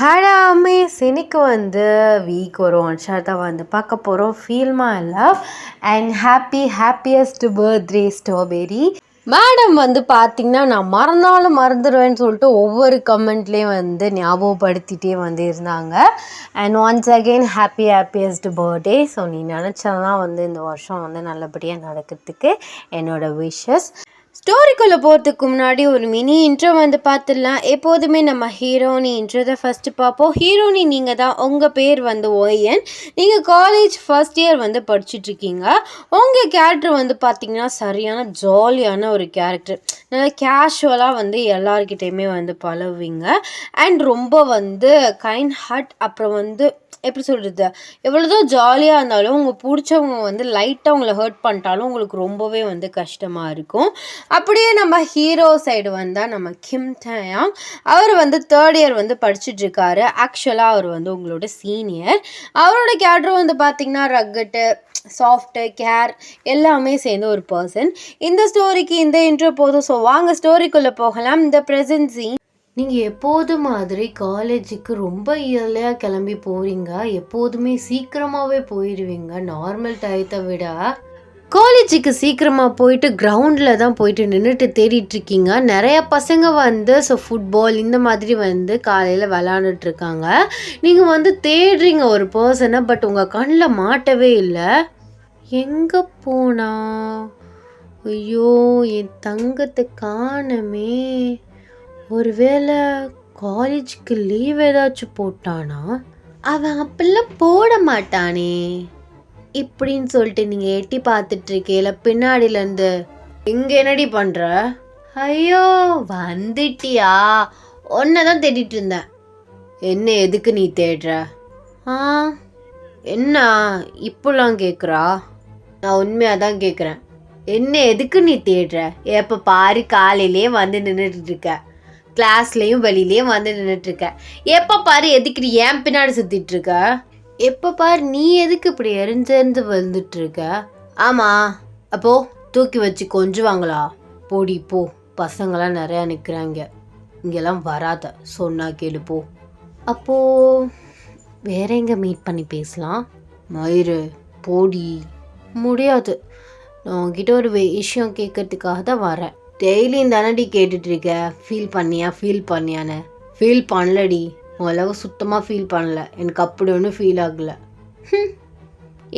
ஹடாமே சினிக்கு week ஒரு one shot தான் பார்க்க போகிறோம். Feel my love and happiest birthday strawberry. Madam பார்த்திங்கன்னா நான் மறந்தாலும் மறந்துடுவேன்னு சொல்லிட்டு ஒவ்வொரு கமெண்ட்லேயும் ஞாபகப்படுத்திகிட்டே இருந்தாங்க. And once again happiest birthday. So நீ நினச்சதெல்லாம் இந்த வருஷம் நல்லபடியாக நடக்கிறதுக்கு என்னோடய விஷஸ். ஸ்டோரிக்குள்ளே போகிறதுக்கு முன்னாடி ஒரு மினி இன்ட்ரோ பார்த்துடலாம். எப்போதுமே நம்ம ஹீரோனி இன்ட்ரோ தான் ஃபஸ்ட்டு பார்ப்போம். ஹீரோனி நீங்கள் தான், உங்கள் பேர் ஒய்என். நீங்கள் காலேஜ் ஃபஸ்ட் இயர் படிச்சுட்ருக்கீங்க. உங்கள் கேரக்டர் பார்த்திங்கன்னா சரியான ஜாலியான ஒரு கேரக்டர். நல்லா கேஷுவலாக எல்லாருக்கிட்டையுமே பழகுவீங்க. அண்ட் ரொம்ப கைண்ட் ஹார்ட். அப்புறம் எப்படி சொல்கிறது, எவ்வளோதான் ஜாலியாக இருந்தாலும் உங்கள் பிடிச்சவங்க லைட்டாக உங்களை ஹர்ட் பண்ணிட்டாலும் உங்களுக்கு ரொம்பவே கஷ்டமாக இருக்கும். அப்படியே நம்ம ஹீரோ சைடு வந்தால் நம்ம கிம் டயாங். அவர் தேர்ட் இயர் படிச்சுட்ருக்காரு. ஆக்சுவலாக அவர் உங்களோட சீனியர். அவரோட கேரக்டர் பார்த்திங்கன்னா ரக்கட்டு, சாஃப்ட்டு, கேர் எல்லாமே சேர்ந்த ஒரு பர்சன். இந்த ஸ்டோரிக்கு இந்த இன்ட்ரோ போதும். ஸோ வாங்க ஸ்டோரிக்குள்ளே போகலாம். இந்த ப்ரெசன்ட் சீன். நீங்கள் எப்போது மாதிரி காலேஜுக்கு ரொம்ப இயர்லியாக கிளம்பி போகிறீங்க. எப்போதுமே சீக்கிரமாகவே போயிடுவீங்க. நார்மல் டயத்தை விட காலேஜுக்கு சீக்கிரமாக போயிட்டு கிரவுண்டில் தான் போயிட்டு நின்றுட்டு தேடிட்டுருக்கீங்க. நிறைய பசங்க ஸோ ஃபுட்பால் இந்த மாதிரி காலையில் விளாண்டுட்ருக்காங்க. நீங்கள் தேடுறீங்க ஒரு பர்சனை. பட் உங்கள் கண்ணில் மாட்டவே இல்லை. எங்கே போனா? ஐயோ, என் தங்கத்தை காணமே. ஒருவேளை காலேஜுக்கு லீவ் ஏதாச்சும் போட்டானா? அவன் அப்படிலாம் போட மாட்டானே இப்படின்னு சொல்லிட்டு நீங்கள் எட்டி பார்த்துட்ருக்கேல பின்னாடியிலேருந்து. இங்கே என்னடி பண்ணுற? ஐயோ வந்துட்டியா? ஒன்றை தான் தேடிட்டு இருந்தேன். என்ன, எதுக்கு நீ தேடுற? என்ன இப்போலாம் கேட்குறா? நான் உண்மையாக தான் கேட்குறேன். என்ன, எதுக்கு நீ தேடுற? எப்போ பாரு காலையிலே நின்றுட்டுருக்க, கிளாஸ்லேயும் வெளியிலேயும் நின்றுட்டுருக்க. எப்போ பாரு எதுக்கு நீ ஏன் பின்னாடி சுற்றிட்டுருக்க? எப்போ பாரு நீ எதுக்கு இப்படி எரிஞ்செறிஞ்சு வந்துட்டுருக்க? ஆமாம், அப்போது தூக்கி வச்சு கொஞ்சுவாங்களா? போடி போ, பசங்களாம் நிறையா நிற்கிறாங்க, இங்கெல்லாம் வராத, சொன்னா கேளு போ. அப்போது வேற எங்கே மீட் பண்ணி பேசலாம்? மயிறு போடி. முடியாது, நான் உங்ககிட்ட ஒரு விஷயம் கேட்கறதுக்காக தான் வரேன். டெய்லியும் தானடி கேட்டுட்ருக்க ஃபீல் பண்ணியான்னு. ஃபீல் பண்ணலடி, உங்களவு சுத்தமாக ஃபீல் பண்ணல. எனக்கு அப்படி ஒன்றும் ஃபீல் ஆகலை.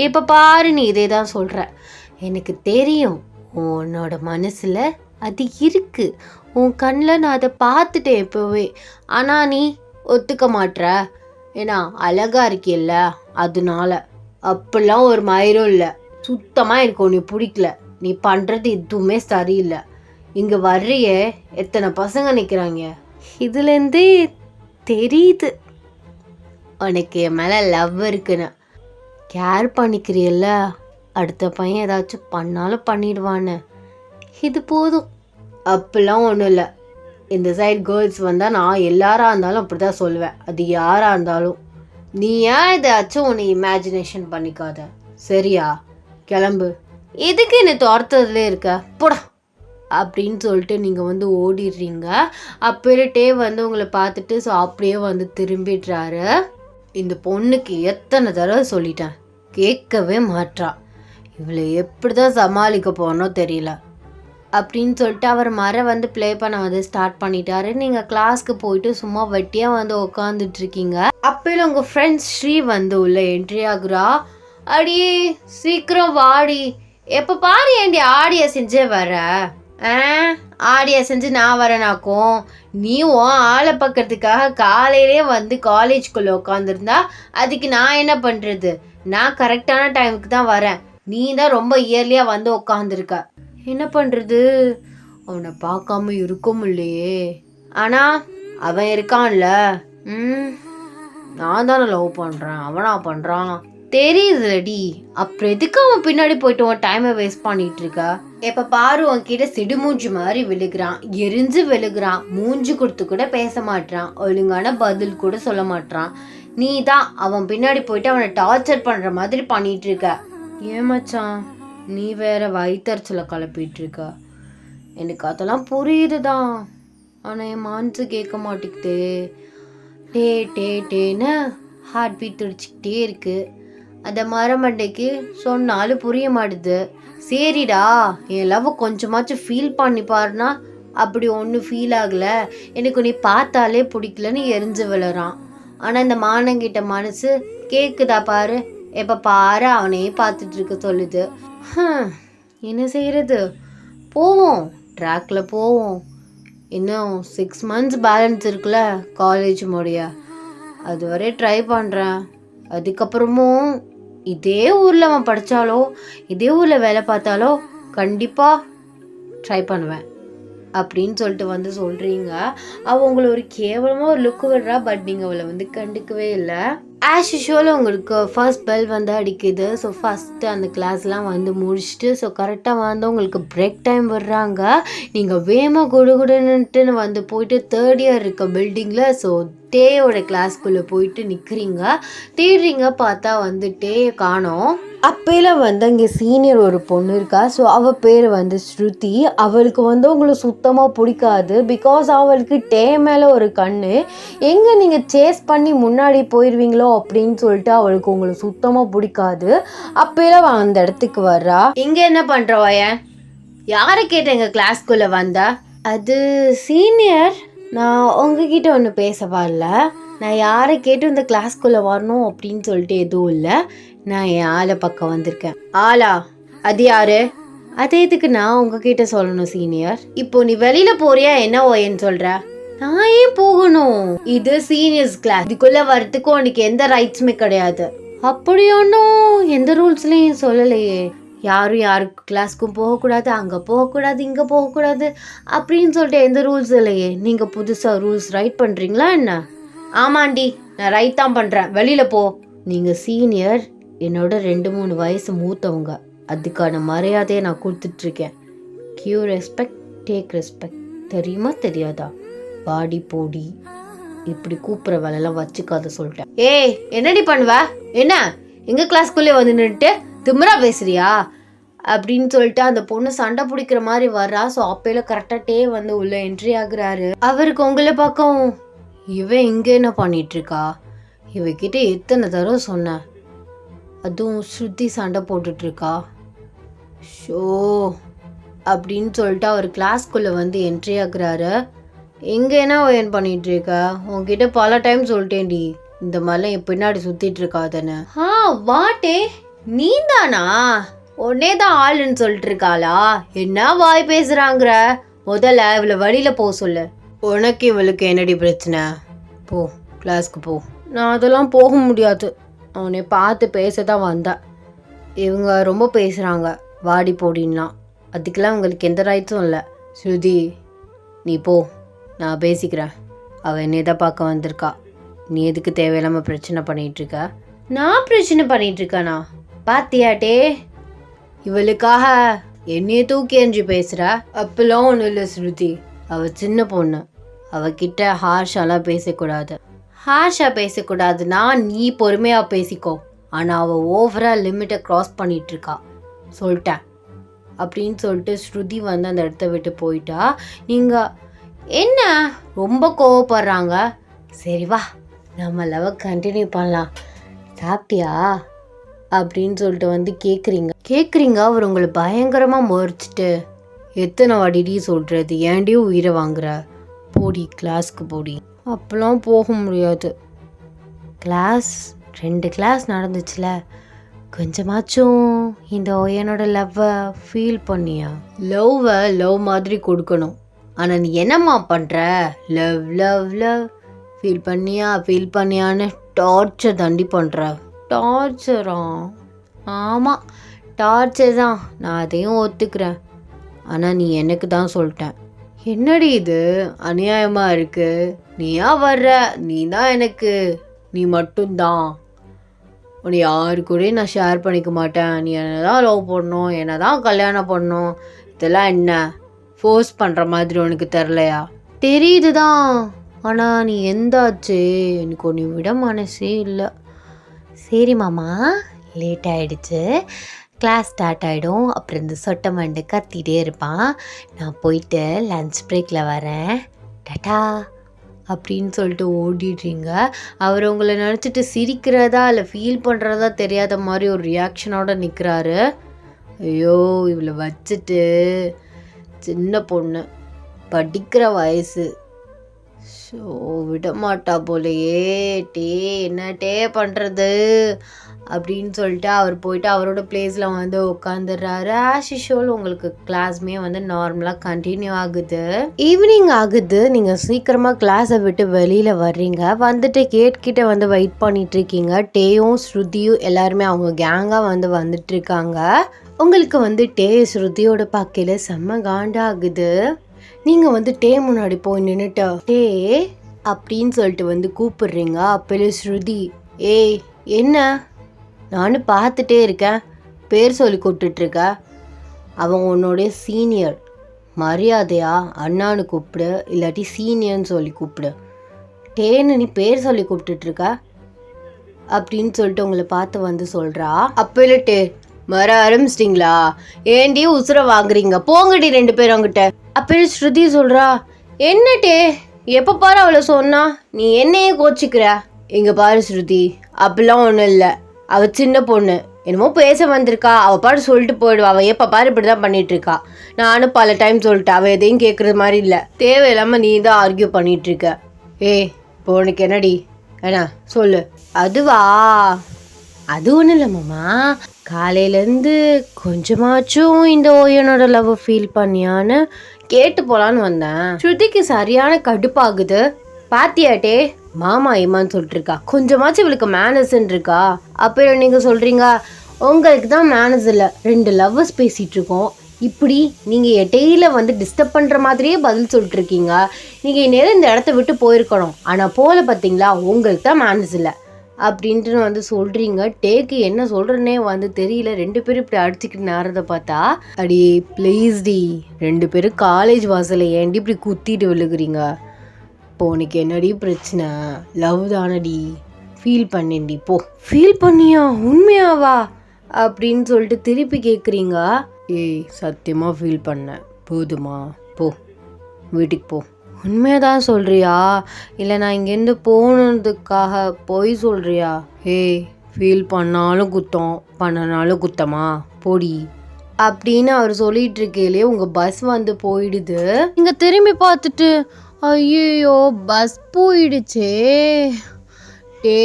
இப்போ பாரு நீ இதே தான் சொல்கிற. எனக்கு தெரியும் உன்னோட மனசில் அது இருக்குது. உன் கண்ணில் நான் அதை பார்த்துட்டேன் எப்போவே. ஆனால் நீ ஒத்துக்க மாட்ற. ஏன்னா அழகாக இருக்கில்ல, அதனால. அப்படிலாம் ஒரு மயிரும் இல்லை. சுத்தமாக எனக்கு ஒன்று பிடிக்கல. நீ பண்ணுறது எதுவுமே சரியில்லை. இங்கே வர்றியே, எத்தனை பசங்க நிற்கிறாங்க. இதுலேருந்தே தெரியுது உனக்கு என் மேலே லவ் இருக்குன்னு. கேர் பண்ணிக்கிறியல்ல, அடுத்த பையன் ஏதாச்சும் பண்ணாலும் பண்ணிடுவான்னு. இது போதும். அப்படிலாம் ஒன்றும் இல்லை. இந்த சைட் கேர்ள்ஸ் வந்தால் நான் எல்லாராக இருந்தாலும் அப்படி தான் சொல்லுவேன், அது யாராக இருந்தாலும். நீ ஏன் ஏதாச்சும் உன்னை இமேஜினேஷன் பண்ணிக்காத, சரியா? கிளம்பு. எதுக்கு என்னை துரத்துறதுலே இருக்க, போடா அப்படின்னு சொல்லிட்டு நீங்கள் ஓடிடுறீங்க. அப்புறட்டே உங்களை பார்த்துட்டு ஸோ அப்படியே திரும்பிடுறாரு. இந்த பொண்ணுக்கு எத்தனை தடவை சொல்லிட்டேன், கேட்கவே மாட்றா. இவளை எப்படி தான் சமாளிக்க போனோ தெரியல அப்படின்னு சொல்லிட்டு அவர் ப்ளே பண்ண ஸ்டார்ட் பண்ணிட்டாரு. நீங்கள் கிளாஸ்க்கு போயிட்டு சும்மா வெட்டியாக உட்காந்துட்ருக்கீங்க. அப்போல உங்கள் ஃப்ரெண்ட்ஸ் ஸ்ரீ உள்ள என்ட்ரி ஆகுறா. அடியே சீக்கிரம் வாடி, எப்போ பாரு ஏண்டி ஆடியை செஞ்சே வர? ஆடியை செஞ்சு நான் வரேனாக்கும். நீயும் ஆளை பார்க்கறதுக்காக காலையிலே காலேஜ்குள்ளே உட்காந்துருந்தா அதுக்கு நான் என்ன பண்ணுறது? நான் கரெக்டான டைமுக்கு தான் வரேன். நீ தான் ரொம்ப இயர்லியாக உட்காந்துருக்க. என்ன பண்ணுறது? அவனை பார்க்காம இருக்க முடியலையே. ஆனால் அவன் இருக்கான்ல. நான் தானே லவ் பண்ணுறேன், அவனா பண்ணுறான் தெரியுதுலடி. அப்புறம் எதுக்கு அவன் பின்னாடி போயிட்டு உன் டைமை வேஸ்ட் பண்ணிட்டு இருக்க? எப்போ பாரு உன்கிட்ட சிடுமூஞ்சி மாதிரி விழுகிறான், எரிஞ்சு விழுகிறான். மூஞ்சி கொடுத்து கூட பேச மாட்டான், ஒழுங்கான பதில் கூட சொல்ல மாட்டான். நீ தான் அவன் பின்னாடி போயிட்டு அவனை டார்ச்சர் பண்ணுற மாதிரி பண்ணிட்டு இருக்க. ஏமாச்சான், நீ வேற வயிற்றுச்சலை கிளப்பிட்டு இருக்க. எனக்கு அதெல்லாம் புரியுது தான், ஆனால் என் மனசு கேட்க மாட்டேங்குது. டே டே டேன்னு ஹார்ட் பீட் துடிச்சிக்கிட்டே இருக்கு. அந்த மரமண்டைக்கு சொன்னாலும் புரிய மாட்டுது. சரிடா, என் லவ் கொஞ்சமாச்சும் ஃபீல் பண்ணி பாருனா, அப்படி ஒன்றும் ஃபீல் ஆகலை, எனக்கு நீ பார்த்தாலே பிடிக்கலன்னு எரிஞ்சு விழுறான். ஆனால் இந்த மானங்கிட்ட மனசு கேட்குதா பாரு, எப்போ பாரு அவனையே பார்த்துட்டு இருக்க சொல்லுது. என்ன செய்கிறது, போவோம், ட்ராக்ல போவோம். இன்னும் 6 months பேலன்ஸ் இருக்குல்ல காலேஜ் முடிய, அதுவரை ட்ரை பண்ணுறேன். அதுக்கப்புறமும் இதே ஊரில் அவன் படித்தாலோ இதே ஊரில் வேலை பார்த்தாலோ கண்டிப்பாக ட்ரை பண்ணுவேன் அப்படின்னு சொல்லிட்டு சொல்கிறீங்க. அவள் உங்களை ஒரு கேவலமாக ஒரு லுக்கு விடுறா. பட் நீங்கள் அவளை கண்டுக்கவே இல்லை. ஆஸ் யூஷுவல் உங்களுக்கு ஃபர்ஸ்ட் பெல் அடிக்குது. ஸோ ஃபஸ்ட்டு அந்த கிளாஸ்லாம் முடிச்சுட்டு ஸோ கரெக்டாக உங்களுக்கு பிரேக் டைம் விடுறாங்க. நீங்கள் வேகமாக குடுகுடுன்னுட்டு போயிட்டு 3rd year இருக்க பில்டிங்கில் ஸோ டேயோட கிளாஸ்க்குள்ளே போயிட்டு நிற்கிறீங்க. தேடுறீங்க, பார்த்தா டே காணோம். அப்பையில் அங்கே சீனியர் ஒரு பொண்ணு இருக்கா. ஸோ அவள் பேர் ஸ்ருதி. அவளுக்கு உங்களை சுத்தமாக பிடிக்காது. பிகாஸ் அவளுக்கு டே மேலே ஒரு கண்ணு. எங்கே நீங்கள் சேஸ் பண்ணி முன்னாடி போயிடுவீங்களோ அப்படின்னு சொல்லிட்டு அவளுக்கு உங்களை சுத்தமாக பிடிக்காது. அப்பையில் அவள் அந்த இடத்துக்கு வர்றா. இங்கே என்ன பண்ணுறவா, ஏன் யாரை கேட்ட எங்கள் கிளாஸ்க்குள்ளே வந்தா? அது சீனியர், நான் உங்ககிட்ட ஒன்று பேச வரல. நான் யாரை கேட்டு இந்த கிளாஸ்க்குள்ளே வரணும் அப்படின்னு சொல்லிட்டு எதுவும் இல்லை. நான் என் ஆளை பக்கம் வந்திருக்கேன். ஆளா? அது யாரு? அதே இதுக்கு நான் உங்ககிட்ட சொல்லணும் சீனியர். இப்போ நீ வெளியில போறியா என்ன ஓயன்னு சொல்ற? நான் ஏன் போகணும்? இது சீனியர்ஸ் கிளாஸ், இதுக்குள்ள வரத்துக்கு உனக்கு எந்த ரைட்ஸுமே கிடையாது. அப்படி ஒன்றும் எந்த ரூல்ஸ்லையும் சொல்லலையே. யாரும் யாருக்கு கிளாஸ்க்கும் போகக்கூடாது, அங்கே போகக்கூடாது, இங்கே போகக்கூடாது அப்படின்னு சொல்லிட்டு எந்த ரூல்ஸ் இல்லையே. நீங்கள் புதுசாக ரூல்ஸ் ரைட் பண்ணுறீங்களா என்ன? ஆமாண்டி, நான் ரைட் தான் பண்ணுறேன், வெளியில் போ. நீங்கள் சீனியர், என்னோட 2-3 வயசு மூத்தவங்க. அதுக்கான மரியாதையை நான் கொடுத்துட்ருக்கேன். Give respect, take respect. தெரியுமா தெரியாதா? வாடி போடி இப்படி கூப்பிட்ற வேலையெல்லாம் வச்சுக்காத சொல்லிட்டேன். ஏய், என்னடி பண்ணுவ? என்ன எங்கள் கிளாஸ்க்குள்ளே நின்றுட்டு திமிரா பேசுறியா அப்படின்னு சொல்லிட்டு அந்த பொண்ணு சண்டை பிடிக்கிற மாதிரி வர்றா. ஸோ அப்பையில கரெக்டாக டே உள்ள என்ட்ரி ஆகுறாரு. அவருக்கு உங்களை பக்கம், இவன் இங்கே என்ன பண்ணிட்டு இருக்கா, இவகிட்ட எத்தனை தடவை சொன்னேன், அதுவும் ஸ்ருதி சண்டை போட்டுட்ருக்கா. ஷோ அப்படின்னு சொல்லிட்டு அவர் கிளாஸ்க்குள்ளே என்ட்ரி ஆகுறாரு. எங்கே என்ன ஒயன் பண்ணிகிட்ருக்க? உங்ககிட்ட பல டைம் சொல்லிட்டேன்டி, இந்த மாதிரிலாம் என் பின்னாடி சுற்றிட்டு இருக்காதுன்னு. வாட்டே, நீ தானா? உடனே தான் ஆளுன்னு சொல்லிட்டு இருக்காளா? என்ன வாய் பேசுகிறாங்கிற? முதல்ல இவளை வழியில் போக சொல்லு. உனக்கு இவளுக்கு என்னடி பிரச்சனை? போ, கிளாஸ்க்கு போ. நான் அதெல்லாம் போக முடியாது, அவனை பார்த்து பேச தான் வந்தேன். இவங்க ரொம்ப பேசுகிறாங்க, வாடி போடின்லாம். அதுக்கெல்லாம் உங்களுக்கு எந்த ரைட்ஸும் இல்லை. ஸ்ருதி, நீ போ, நான் பேசிக்கிறேன். அவள் என்னை தான் பார்க்க வந்திருக்கா. நீ எதுக்கு தேவையில்லாமல் பிரச்சனை பண்ணிகிட்ருக்க? நான் பிரச்சனை பண்ணிகிட்ருக்கானா? பாத்தியாட்டே, இவளுக்காக என்னையே தூக்கி எறிஞ்சு பேசுகிற? அப்பெல்லாம் ஒன்றும் இல்லை ஸ்ருதி, அவள் சின்ன பொண்ணு, அவகிட்ட ஹார்ஷாலாம் பேசக்கூடாது. ஹார்ஷாக பேசக்கூடாதுன்னா நீ பொறுமையாக பேசிக்கோ. ஆனால் அவள் ஓவராக லிமிட்டை க்ராஸ் பண்ணிகிட்ருக்கா, சொல்லிட்டேன் அப்படின்னு சொல்லிட்டு ஸ்ருதி அந்த இடத்த விட்டு போயிட்டா. நீங்கள் என்ன ரொம்ப கோவப்படுறாங்க? சரி வா, நம்ம லவ் கண்டினியூ பண்ணலாம். சாப்பிட்டியா அப்படின்னு சொல்லிட்டு கேட்குறீங்க. அவர் உங்களை பயங்கரமாக முறைச்சிட்டு, எத்தனை வாடிடி சொல்கிறது, ஏன்டி உயிரை வாங்குற, போடி கிளாஸ்க்கு போடி. அப்போலாம் போக முடியாது. கிளாஸ் 2 கிளாஸ் நடந்துச்சுல, கொஞ்சமாச்சும் இந்த என்னோட லவ்வை ஃபீல் பண்ணியா? லவ் மாதிரி கொடுக்கணும். ஆனால் நீ என்னம்மா பண்ணுற? லவ் லவ் லவ் ஃபீல் பண்ணியான்னு டார்ச்சர் தாண்டி பண்ணுற. டார்ச்சரா? ஆமாம், டார்ச்சர் தான், நான் அதையும் ஒத்துக்கிறேன். ஆனால் நீ எனக்கு தான் சொல்லிட்டேன். என்னடி இது அநியாயமாக இருக்குது? நீயா வர்ற, நீ தான் எனக்கு, நீ மட்டும்தான். உன்னை யாரு கூட நான் ஷேர் பண்ணிக்க மாட்டேன். நீ என்ன தான் லவ் பண்ணணும், என்ன தான் கல்யாணம் பண்ணணும், இதெல்லாம் என்ன ஃபோர்ஸ் பண்ணுற மாதிரி உனக்கு தெரிலையா? தெரியுது தான், ஆனால் நீ எந்தாச்சு, எனக்கு ஒன்று விட மனசே இல்லை. சரி மாமா, லேட் ஆகிடுச்சு, கிளாஸ் ஸ்டார்ட் ஆகிடும். அப்புறம் இந்த சொட்டை மண்டு கத்திகிட்டே இருப்பான். நான் போயிட்டு லன்ச் பிரேக்கில் வரேன். டாட்டா. அப்படின்னு சொல்லிட்டு ஓடிடுறீங்க. அவர் உங்களை நினச்சிட்டு சிரிக்கிறதா இல்லை ஃபீல் பண்ணுறதா தெரியாத மாதிரி ஒரு ரியாக்ஷனோட நிற்கிறாரு. ஐயோ இவளை வச்சுட்டு, சின்ன பொண்ணு, படிக்கிற வயசு, ஸோ விட மாட்டா போலையே, டே என்னட்டே பண்ணுறது அப்படின்னு சொல்லிட்டு அவர் போயிட்டு அவரோட பிளேஸில் வந்து உட்காந்துடுறாரு. ஆஸ் யூஷுவல் உங்களுக்கு கிளாஸ்மே வந்து நார்மலாக கண்டினியூ ஆகுது. ஈவினிங் ஆகுது. நீங்கள் சீக்கிரமாக கிளாஸை விட்டு வெளியில் வர்றீங்க. வந்துட்டு கேட் கிட்ட வந்து வெயிட் பண்ணிட்டு இருக்கீங்க. டேயும் ஸ்ருதியும் எல்லாருமே அவங்க கேங்காக வந்து வந்துட்டுருக்காங்க. உங்களுக்கு வந்து டே ஸ்ருதியோட பார்க்கையில் செம்ம காண்டாகுது. நீங்கள் வந்து டே முன்னாடி போய் நின்றுட்டு டே அப்படின்னு சொல்லிட்டு வந்து கூப்பிடுறீங்க. அப்போலே ஸ்ருதி, ஏய் என்ன, நானும் பார்த்துட்டே இருக்கேன், பேர் சொல்லி கூப்பிட்டுட்ருக்க, அவன் உன்னோடைய சீனியர், மரியாதையா அண்ணான்னு கூப்பிடு, இல்லாட்டி சீனியர்னு சொல்லி கூப்பிடு, டேன்னு நீ பேர் சொல்லி கூப்பிட்டுட்ருக்க அப்படின்னு சொல்லிட்டு உங்களை பார்த்து வந்து சொல்கிறா. அப்போ இல்லை டே வர ஆரம்பிச்சிட்டிங்களா, ஏண்டி உசுரை வாங்குறீங்க, போங்கடி 2 பேரும் அவங்ககிட்ட. அப்போ ஸ்ருதி சொல்கிறா, என்ன டே எப்போ பாரு அவளை சொன்னா நீ என்னையே கோச்சிக்கிற. இங்கே பாரு ஸ்ருதி, அப்படிலாம் ஒன்றும் இல்லை, அவள் சின்ன பொண்ணு, என்னமோ பேச வந்திருக்கா, அவள் பாட்டு சொல்லிட்டு போயிடுவா, அவள் எப்போ பாரு இப்படி தான் பண்ணிகிட்ருக்கா, நானும் பல டைம் சொல்லிட்டேன், அவள் எதையும் கேட்குறது மாதிரி இல்லை, தேவையில்லாமல் நீ தான் ஆர்கியூ பண்ணிகிட்ருக்க. ஏய் இப்போ உனக்கு என்னடி ஏண்ணா சொல்லு. அதுவா, அது ஒன்றும் இல்லை மாமா, காலையிலேருந்து கொஞ்சமாச்சும் இந்த ஓயனோட லவ் ஃபீல் பண்ணியான்னு கேட்டு போகலான்னு வந்தேன். ஸ்ருதிக்கு சரியான கடுப்பாகுது. பாத்தியாட்டே மாமா ஏமான்னு சொல்லிட்டு இருக்கா, கொஞ்சமாச்சும் இவளுக்கு மேனஸ்ன்னு இருக்கா. அப்போ நீங்கள் சொல்கிறீங்க உங்களுக்கு தான் மேனஸ் இல்லை, 2 லவ்வர்ஸ் பேசிகிட்டு இருக்கோம், இப்படி நீங்கள் இடையில வந்து டிஸ்டர்ப் பண்ணுற மாதிரியே பதில் சொல்லிட்டு இருக்கீங்க. நீங்கள் இந்நேரம் இந்த இடத்த விட்டு போயிருக்கணும், ஆனால் போல பார்த்தீங்களா, உங்களுக்கு தான் மேனஸ் இல்லை அப்படின்ட்டு வந்து சொல்கிறீங்க. டேக்கு என்ன சொல்கிறேன்னே வந்து தெரியல. 2 பேரும் இப்படி அடிச்சுக்கிட்டு நேரத்தை பார்த்தா, அடி ப்ளீஸ் டி, 2 பேரும் காலேஜ் வாசலை ஏண்டி இப்படி குத்திட்டு விழுகுறீங்க, இப்போ உனக்கு என்னடி பிரச்சனை, லவ் தானடி, ஃபீல் பண்ணேன்டி, போ. ஃபீல் பண்ணியா, உண்மையாவா அப்படின்னு சொல்லிட்டு திருப்பி கேட்குறீங்க. ஏய் சத்தியமாக ஃபீல் பண்ணேன், போதுமா, போ வீட்டுக்கு போ. உண்மையதான் சொல்கிறியா, இல்லை நான் இங்கேருந்து போனதுக்காக போய் சொல்கிறியா? ஏய் ஃபீல் பண்ணாலும் குத்தம், பண்ணனாலும் குத்தமா, போடி அப்படின்னு அவர் சொல்லிட்டு இருக்கையிலே உங்கள் பஸ் வந்து போயிடுது. நீங்கள் திரும்பி பார்த்துட்டு ஐயோ பஸ் போயிடுச்சே டே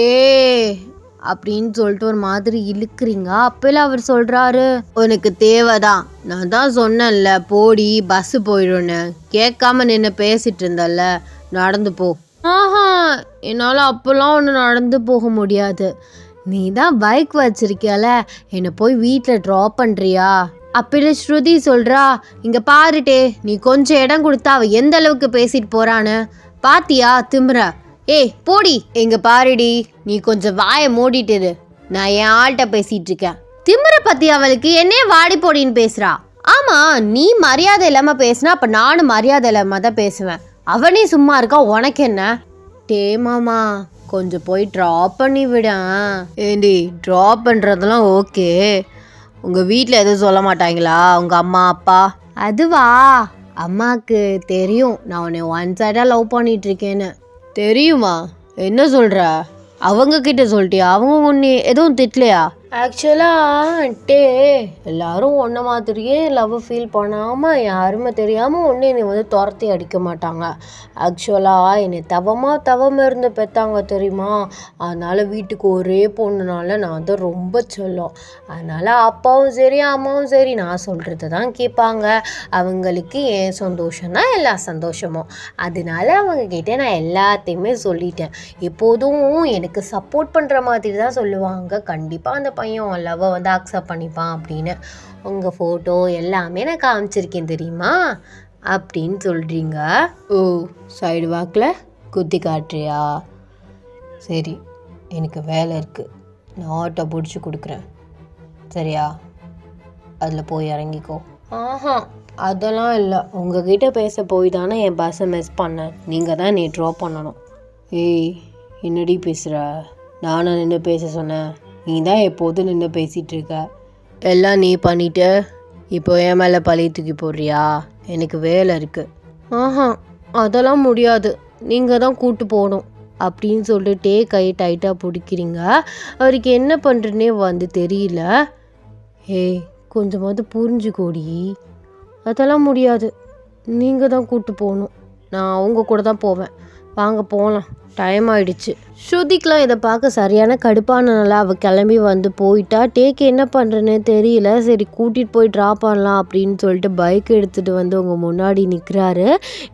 அப்படின்னு சொல்லிட்டு ஒரு மாதிரி இழுக்கிறீங்க. அப்பெல்லாம் அவர் சொல்கிறாரு, உனக்கு தேவைதான், நான் தான் சொன்னேன்ல போடி பஸ்ஸு போயிடும்னு, கேட்காம நின்று பேசிட்டு இருந்தல்ல, நடந்து போ. ஆஹா என்னால் அப்போல்லாம் ஒன்று நடந்து போக முடியாது, நீ தான் பைக் வச்சிருக்கியால, என்னை போய் வீட்டில் ட்ராப் பண்ணுறியா? அப்படி ஸ்ருதி சொல்கிறா, இங்கே பாருட்டே, நீ கொஞ்சம் இடம் கொடுத்தா அவள் எந்த அளவுக்கு பேசிட்டு போகிறான்னு பாத்தியா திமிர, ஏய் போடி. எங்க பாருடி, நீ கொஞ்சம் வாயை மூடிட்டு, நான் என் ஆள்கிட்ட பேசிட்டு இருக்கேன். திமிர பத்தி அவளுக்கு என்னையே வாடி போடின்னு பேசுறா. ஆமா நீ மரியாதை இல்லாம பேசினா அப்ப நானும் மரியாதை இல்லாம தான் பேசுவேன், அவனே சும்மா இருக்கா, உனக்கு என்ன? டே மாமா கொஞ்சம் போய் ட்ராப் பண்ணி விட. ஏண்டி ட்ராப் பண்ணுறதெல்லாம் ஓகே, உங்கள் வீட்டில் எதுவும் சொல்ல மாட்டாங்களா உங்கள் அம்மா அப்பா? அதுவா, அம்மாவுக்கு தெரியும் நான் உன்னை 1 சைடாக லவ் பண்ணிகிட்ருக்கேன்னு. தெரியுமா, என்ன சொல்கிற, அவங்க கிட்ட சொல்லிட்டியா, அவங்க ஒன்று எதுவும் திட்டலையா? ஆக்சுவலாக எல்லாரும் ஒன்றை மாதிரியே லவ் ஃபீல் பண்ணாமல் யாருமே தெரியாமல் ஒன்று என்னை வந்து துரத்தி அடிக்க மாட்டாங்க. ஆக்சுவலாக என்னை தவம் இருந்து பெற்றாங்க தெரியுமா, அதனால் வீட்டுக்கு ஒரே பொண்ணுனால நான் வந்து ரொம்ப சொல்லும், அதனால் அப்பாவும் சரி அம்மாவும் சரி நான் சொல்கிறது தான் கேட்பாங்க. அவங்களுக்கு என் சந்தோஷம் தான் எல்லா சந்தோஷமும், அதனால அவங்கக்கிட்ட நான் எல்லாத்தையுமே சொல்லிட்டேன். எப்போதும் எனக்கு சப்போர்ட் பண்ணுற மாதிரி தான் சொல்லுவாங்க, கண்டிப்பாக அந்த பையன் லவ்வை வந்து அக்செப்ட் பண்ணிப்பான் அப்படின்னு. உங்கள் ஃபோட்டோ எல்லாமே நான் காமிச்சிருக்கேன் தெரியுமா அப்படின்னு சொல்கிறீங்க. ஓ சைடு வாக்கில் குத்தி காட்டுறியா? சரி எனக்கு வேலை இருக்குது, நான் ஆட்டோ பிடிச்சி கொடுக்குறேன் சரியா, அதில் போய் இறங்கிக்கோ. ஆஹா அதெல்லாம் இல்லை, உங்ககிட்ட பேச போய் தானே என் பஸ்ஸை மிஸ் பண்ணேன், நீங்கள் தான் நீ ட்ராப் பண்ணணும். ஏய் என்னடி பேசுகிற, நானும் நின்று பேச சொன்னேன், நீ தான் எப்போதும் நின்று பேசிகிட்டு இருக்க, எல்லாம் நீ பண்ணிவிட்டு இப்போ என் மேலே பழைய தூக்கி போடுறியா? எனக்கு வேலை இருக்குது. ஆஹா அதெல்லாம் முடியாது, நீங்கள் தான் கூட்டு போகணும் அப்படின்னு சொல்லிட்டு கை டைட்டாக பிடிக்கிறீங்க. அவருக்கு என்ன பண்ணுறதுனே வந்து தெரியல. ஏய் கொஞ்சமாவது புரிஞ்சுக்கோடி, அதெல்லாம் முடியாது, நீங்கள் தான் கூட்டு போகணும், நான் அவங்க கூட தான் போவேன், வாங்க போகலாம், டைம் ஆயிடுச்சு. ஸ்ருதிக்கெலாம் இதை பார்க்க சரியான கடுப்பானனால அவள் கிளம்பி வந்து போயிட்டா. டேக்கு என்ன பண்ணுறேன்னு தெரியல. சரி கூட்டிகிட்டு போய் ட்ராப் பண்ணலாம் அப்படின்னு சொல்லிட்டு பைக் எடுத்துகிட்டு வந்து உங்கள் முன்னாடி நிற்கிறாரு.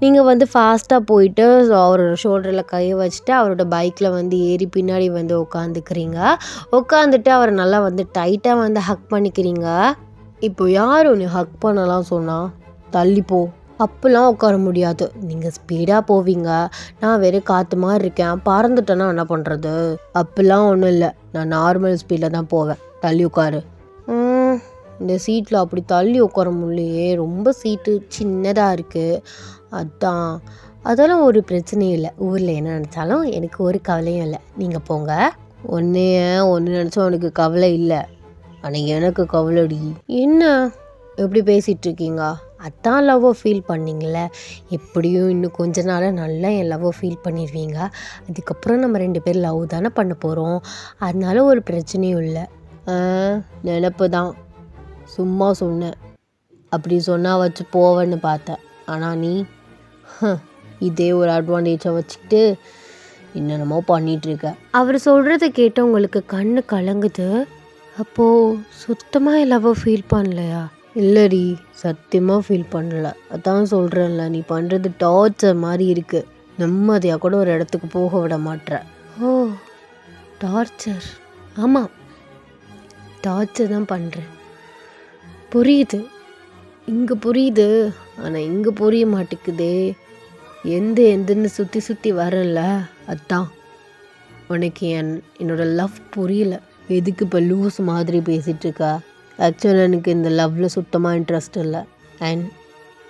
நீங்கள் வந்து ஃபாஸ்ட்டாக போயிட்டு அவரோட ஷோல்டரில் கையை வச்சுட்டு அவரோட பைக்கில் வந்து ஏறி பின்னாடி வந்து உட்காந்துக்கிறீங்க. உட்காந்துட்டு அவரை நல்லா வந்து டைட்டாக வந்து ஹக் பண்ணிக்கிறீங்க. இப்போ யார் ஒன்று ஹக் பண்ணலாம் சொன்னால் தள்ளிப்போ, அப்பெல்லாம் உட்கார முடியாது, நீங்கள் ஸ்பீடாக போவீங்க, நான் வெறும் காற்று மாதிரி இருக்கேன், பறந்துட்டேன்னா என்ன பண்ணுறது, அப்பெல்லாம் ஒன்றும் இல்லை, நான் நார்மல் ஸ்பீடில் தான் போவேன், தள்ளி உட்காரு. இந்த சீட்டில் அப்படி தள்ளி உட்கார முடியலையே, ரொம்ப சீட்டு சின்னதாக இருக்குது, அதெல்லாம் ஒரு பிரச்சனையும் இல்லை, ஊரில் என்ன நினச்சாலும் எனக்கு ஒரு கவலையும் இல்லை, நீங்கள் போங்க. ஒன்று நினச்சா உனக்கு கவலை இல்லை, ஆனால் எனக்கு கவலைடி. என்ன எப்படி பேசிகிட்டு இருக்கீங்க, அதான் லவ்வை ஃபீல் பண்ணிங்களே, எப்படியும் இன்னும் கொஞ்ச நாள் நல்லா என் லவ்வை ஃபீல் பண்ணிடுவீங்க, அதுக்கப்புறம் நம்ம 2 பேர் லவ் தானே பண்ண போகிறோம், அதனால ஒரு பிரச்சனையும் இல்லை. நினப்பு தான், சும்மா சொன்னேன், அப்படி சொன்னால் வச்சு போவேன்னு பார்த்தேன், ஆனால் நீ இதே ஒரு அட்வான்டேஜை வச்சுக்கிட்டு என்னென்னமோ பண்ணிகிட்ருக்க. அவர் சொல்கிறத கேட்டு உங்களுக்கு கண்ணு கலங்குது. அப்போது சுத்தமாக என் லவ்வை ஃபீல் பண்ணலையா? இல்லடி, சத்தியமாக ஃபீல் பண்ணல, அதான் சொல்கிறேன்ல, நீ பண்ணுறது டார்ச்சர் மாதிரி இருக்குது, நிம்மதியாக கூட ஒரு இடத்துக்கு போக விட மாட்டேற. ஓ டார்ச்சர், ஆமாம் டார்ச்சர் தான் பண்ணுறேன், புரியுது, இங்கே புரியுது, ஆனால் இங்கே புரிய மாட்டேங்குதே, எந்தன்னு சுற்றி சுற்றி வரல, அதான் உனக்கு என்னோட லவ் புரியல, எதுக்கு இப்போ லூஸ் மாதிரி பேசிகிட்ருக்கா. ஆக்சுவலாக எனக்கு இந்த லவ்வில் சுத்தமாக இன்ட்ரெஸ்ட் இல்லை, அண்ட்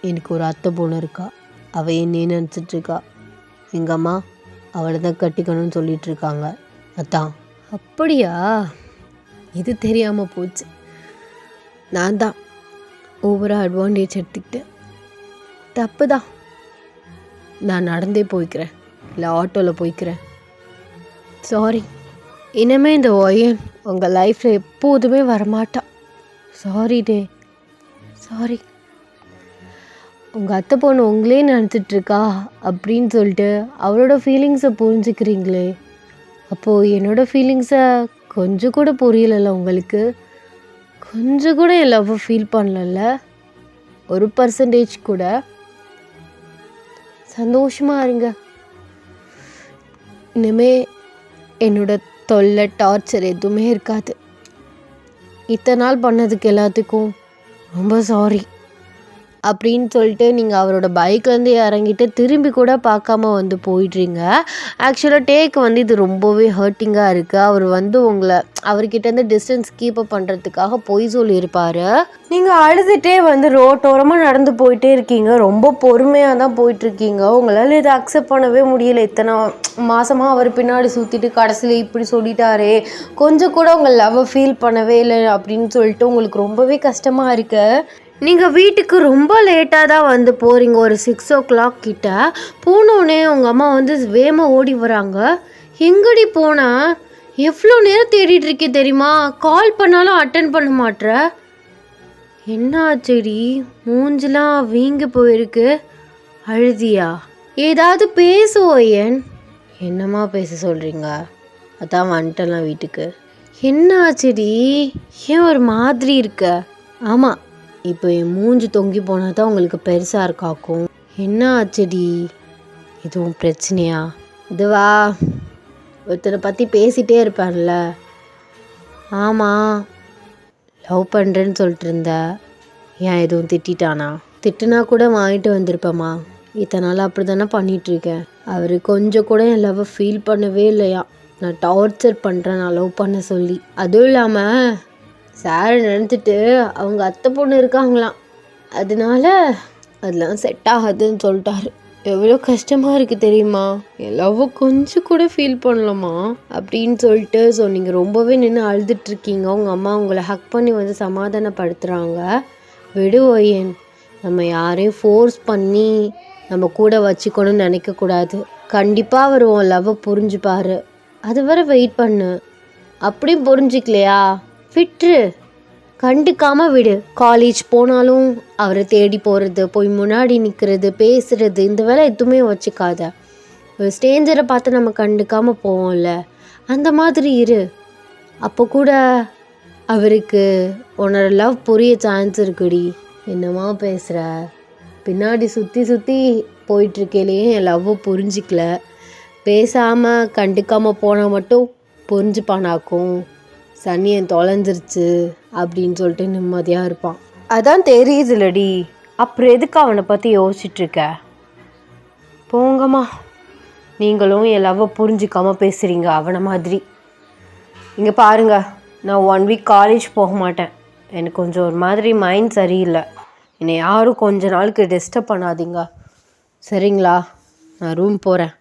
எனக்கு ஒரு அத்தை பொண்ணு இருக்கா, அவள் என்னே நினச்சிட்ருக்கா, எங்கள் அம்மா அவளை தான் கட்டிக்கணும்னு சொல்லிகிட்ருக்காங்க, அதான். அப்படியா, இது தெரியாமல் போச்சு, நான் தான் ஓவராக அட்வான்டேஜ் எடுத்துக்கிட்டேன், தப்பு தான், நான் நடந்தே போய்க்கிறேன், இல்லை ஆட்டோவில் போய்க்கிறேன், சாரி, இனிமேல் இந்த ஒயன் உங்கள் லைஃப்பில் எப்போதுமே வரமாட்டான், சாரி டே, சாரி. உங்கள் அத்தை பொண்ணு உங்களே நினச்சிட்ருக்கா அப்படின்னு சொல்லிட்டு அவளோட ஃபீலிங்ஸை புரிஞ்சுக்கிறீங்களே, அப்போது என்னோடய ஃபீலிங்ஸை கொஞ்சம் கூட புரியலைல்ல உங்களுக்கு, கொஞ்சம் கூட என் லவ்வை ஃபீல் பண்ணல, 1% கூட. சந்தோஷமாக இருங்க, இனிமே என்னோட தொல்லை டார்ச்சர் எதுவுமே இருக்காது, இத்தனை நாள் பண்ணதுக்கு எல்லாத்துக்கும் ரொம்ப சாரி அப்படின்னு சொல்லிட்டு நீங்கள் அவரோட பைக்லேருந்து இறங்கிட்டு திரும்பி கூட பார்க்காம வந்து போயிடுறீங்க. ஆக்சுவலாக டேக்கு வந்து இது ரொம்பவே ஹர்ட்டிங்காக இருக்குது. அவர் வந்து உங்களை அவர்கிட்டேருந்து டிஸ்டன்ஸ் கீப்பப் பண்ணுறதுக்காக பொய் சொல்லியிருப்பார். நீங்கள் அழுதுகிட்டே வந்து ரோட்டோரமாக நடந்து போயிட்டே இருக்கீங்க, ரொம்ப பொறுமையாக தான் போயிட்டுருக்கீங்க, உங்களால் இதை அக்செப்ட் பண்ணவே முடியல, இத்தனை மாதமாக அவர் பின்னாடி சுற்றிட்டு கடைசியில் இப்படி சொல்லிட்டாரே, கொஞ்சம் கூட உங்கள் லவ்வை ஃபீல் பண்ணவே இல்லை அப்படின்னு சொல்லிட்டு உங்களுக்கு ரொம்பவே கஷ்டமாக இருக்குது. நீங்கள் வீட்டுக்கு ரொம்ப லேட்டாக தான் வந்து போகிறீங்க, ஒரு 6 o'clock கிட்ட போனோடனே உங்கள் அம்மா வந்து வேகமாக ஓடி வராங்க. எங்கடி போனா, எவ்வளோ நேரம் தேடிட்டு இருக்கே தெரியுமா, கால் பண்ணாலும் அட்டன் பண்ண மாட்ற, என்ன ஆச்சுடி, மூஞ்சிலாம் வீங்கி போயிருக்கு, அழுதியா, ஏதாவது பேசுவோயேன். என்னம்மா பேச சொல்கிறீங்க, அதான் வந்துட்டலாம் வீட்டுக்கு. என்ன ஆச்சுடி, ஏன் ஒரு மாதிரி இருக்க? ஆமாம், இப்போ என் மூஞ்சி தொங்கி போனால் தான் உங்களுக்கு பெருசாக இருக்காக்கும். என்ன ஆச்சுடி, இதுவும் பிரச்சனையா? இதுவா, ஒருத்தரை பற்றி பேசிகிட்டே இருப்பான்ல, ஆமாம் லவ் பண்ணுறேன்னு சொல்லிட்டு இருந்த, ஏன் எதுவும் திட்டானா? திட்டுனா கூட வாங்கிட்டு வந்திருப்பேம்மா, இத்தனை நாள் அப்படி தானே பண்ணிகிட்ருக்கேன். அவர் கொஞ்சம் கூட என் லவ்வை ஃபீல் பண்ணவே இல்லையா, நான் டார்ச்சர் பண்ணுறேன் நான் லவ் பண்ண சொல்லி. அதுவும் இல்லாமல் சார் நினச்சிட்டு அவங்க அத்தை பொண்ணு இருக்காங்களாம், அதனால அதெல்லாம் செட் ஆகாதுன்னு சொல்லிட்டாரு. எவ்வளோ கஷ்டமாக இருக்குது தெரியுமா, என் லவ்வை கொஞ்சம் கூட ஃபீல் பண்ணலாமா அப்படின்னு சொல்லிட்டு. ஸோ நீங்கள் ரொம்பவே நின்று அழுதுட்ருக்கீங்க, உங்கள் அம்மா உங்களை ஹக் பண்ணி வந்து சமாதானப்படுத்துகிறாங்க. விடுவோயேன், நம்ம யாரையும் ஃபோர்ஸ் பண்ணி நம்ம கூட வச்சுக்கணும்னு நினைக்கக்கூடாது. கண்டிப்பாக அவர் உன் லவ்வை புரிஞ்சுப்பாரு. அது வரை வெயிட் பண்ணு. அப்படியும் புரிஞ்சிக்கலையா, விட்டுரு, கண்டுக்காமல் விடு. காலேஜ் போனாலும் அவரை தேடி போகிறது, போய் முன்னாடி நிற்கிறது, பேசுகிறது, இந்த வேலை எதுவுமே வச்சுக்காத. ஒரு ஸ்ட்ரேஞ்சரை பார்த்து நம்ம கண்டுக்காமல் போவோம்ல, அந்த மாதிரி இரு. அப்போ கூட அவருக்கு உன்னோட லவ் புரிய சான்ஸ் இருக்குடி. என்னமா பேசுகிற? பின்னாடி சுற்றி சுற்றி போயிட்டுருக்கேலையே என் லவ்வை புரிஞ்சிக்கல, பேசாமல் கண்டுக்காமல் போனால் மட்டும் புரிஞ்சுப்பானாக்கும். சனியன் தொலைஞ்சிருச்சு அப்படின்னு சொல்லிட்டு நிம்மதியாக இருப்பான். அதான் தெரியுதுலடி, அப்புறம் எதுக்கு அவனை பற்றி யோசிச்சுட்ருக்க? போங்கம்மா, நீங்களும் என் லவ்வை புரிஞ்சிக்காமல் பேசுகிறீங்க அவனை மாதிரி. இங்கே பாருங்க, நான் 1 வீக் காலேஜ் போக மாட்டேன். எனக்கு கொஞ்சம் ஒரு மாதிரி மைண்ட் சரியில்லை. என்னை யாரும் கொஞ்ச நாளுக்கு டிஸ்டர்ப் பண்ணாதீங்க, சரிங்களா? நான் ரூம் போகிறேன்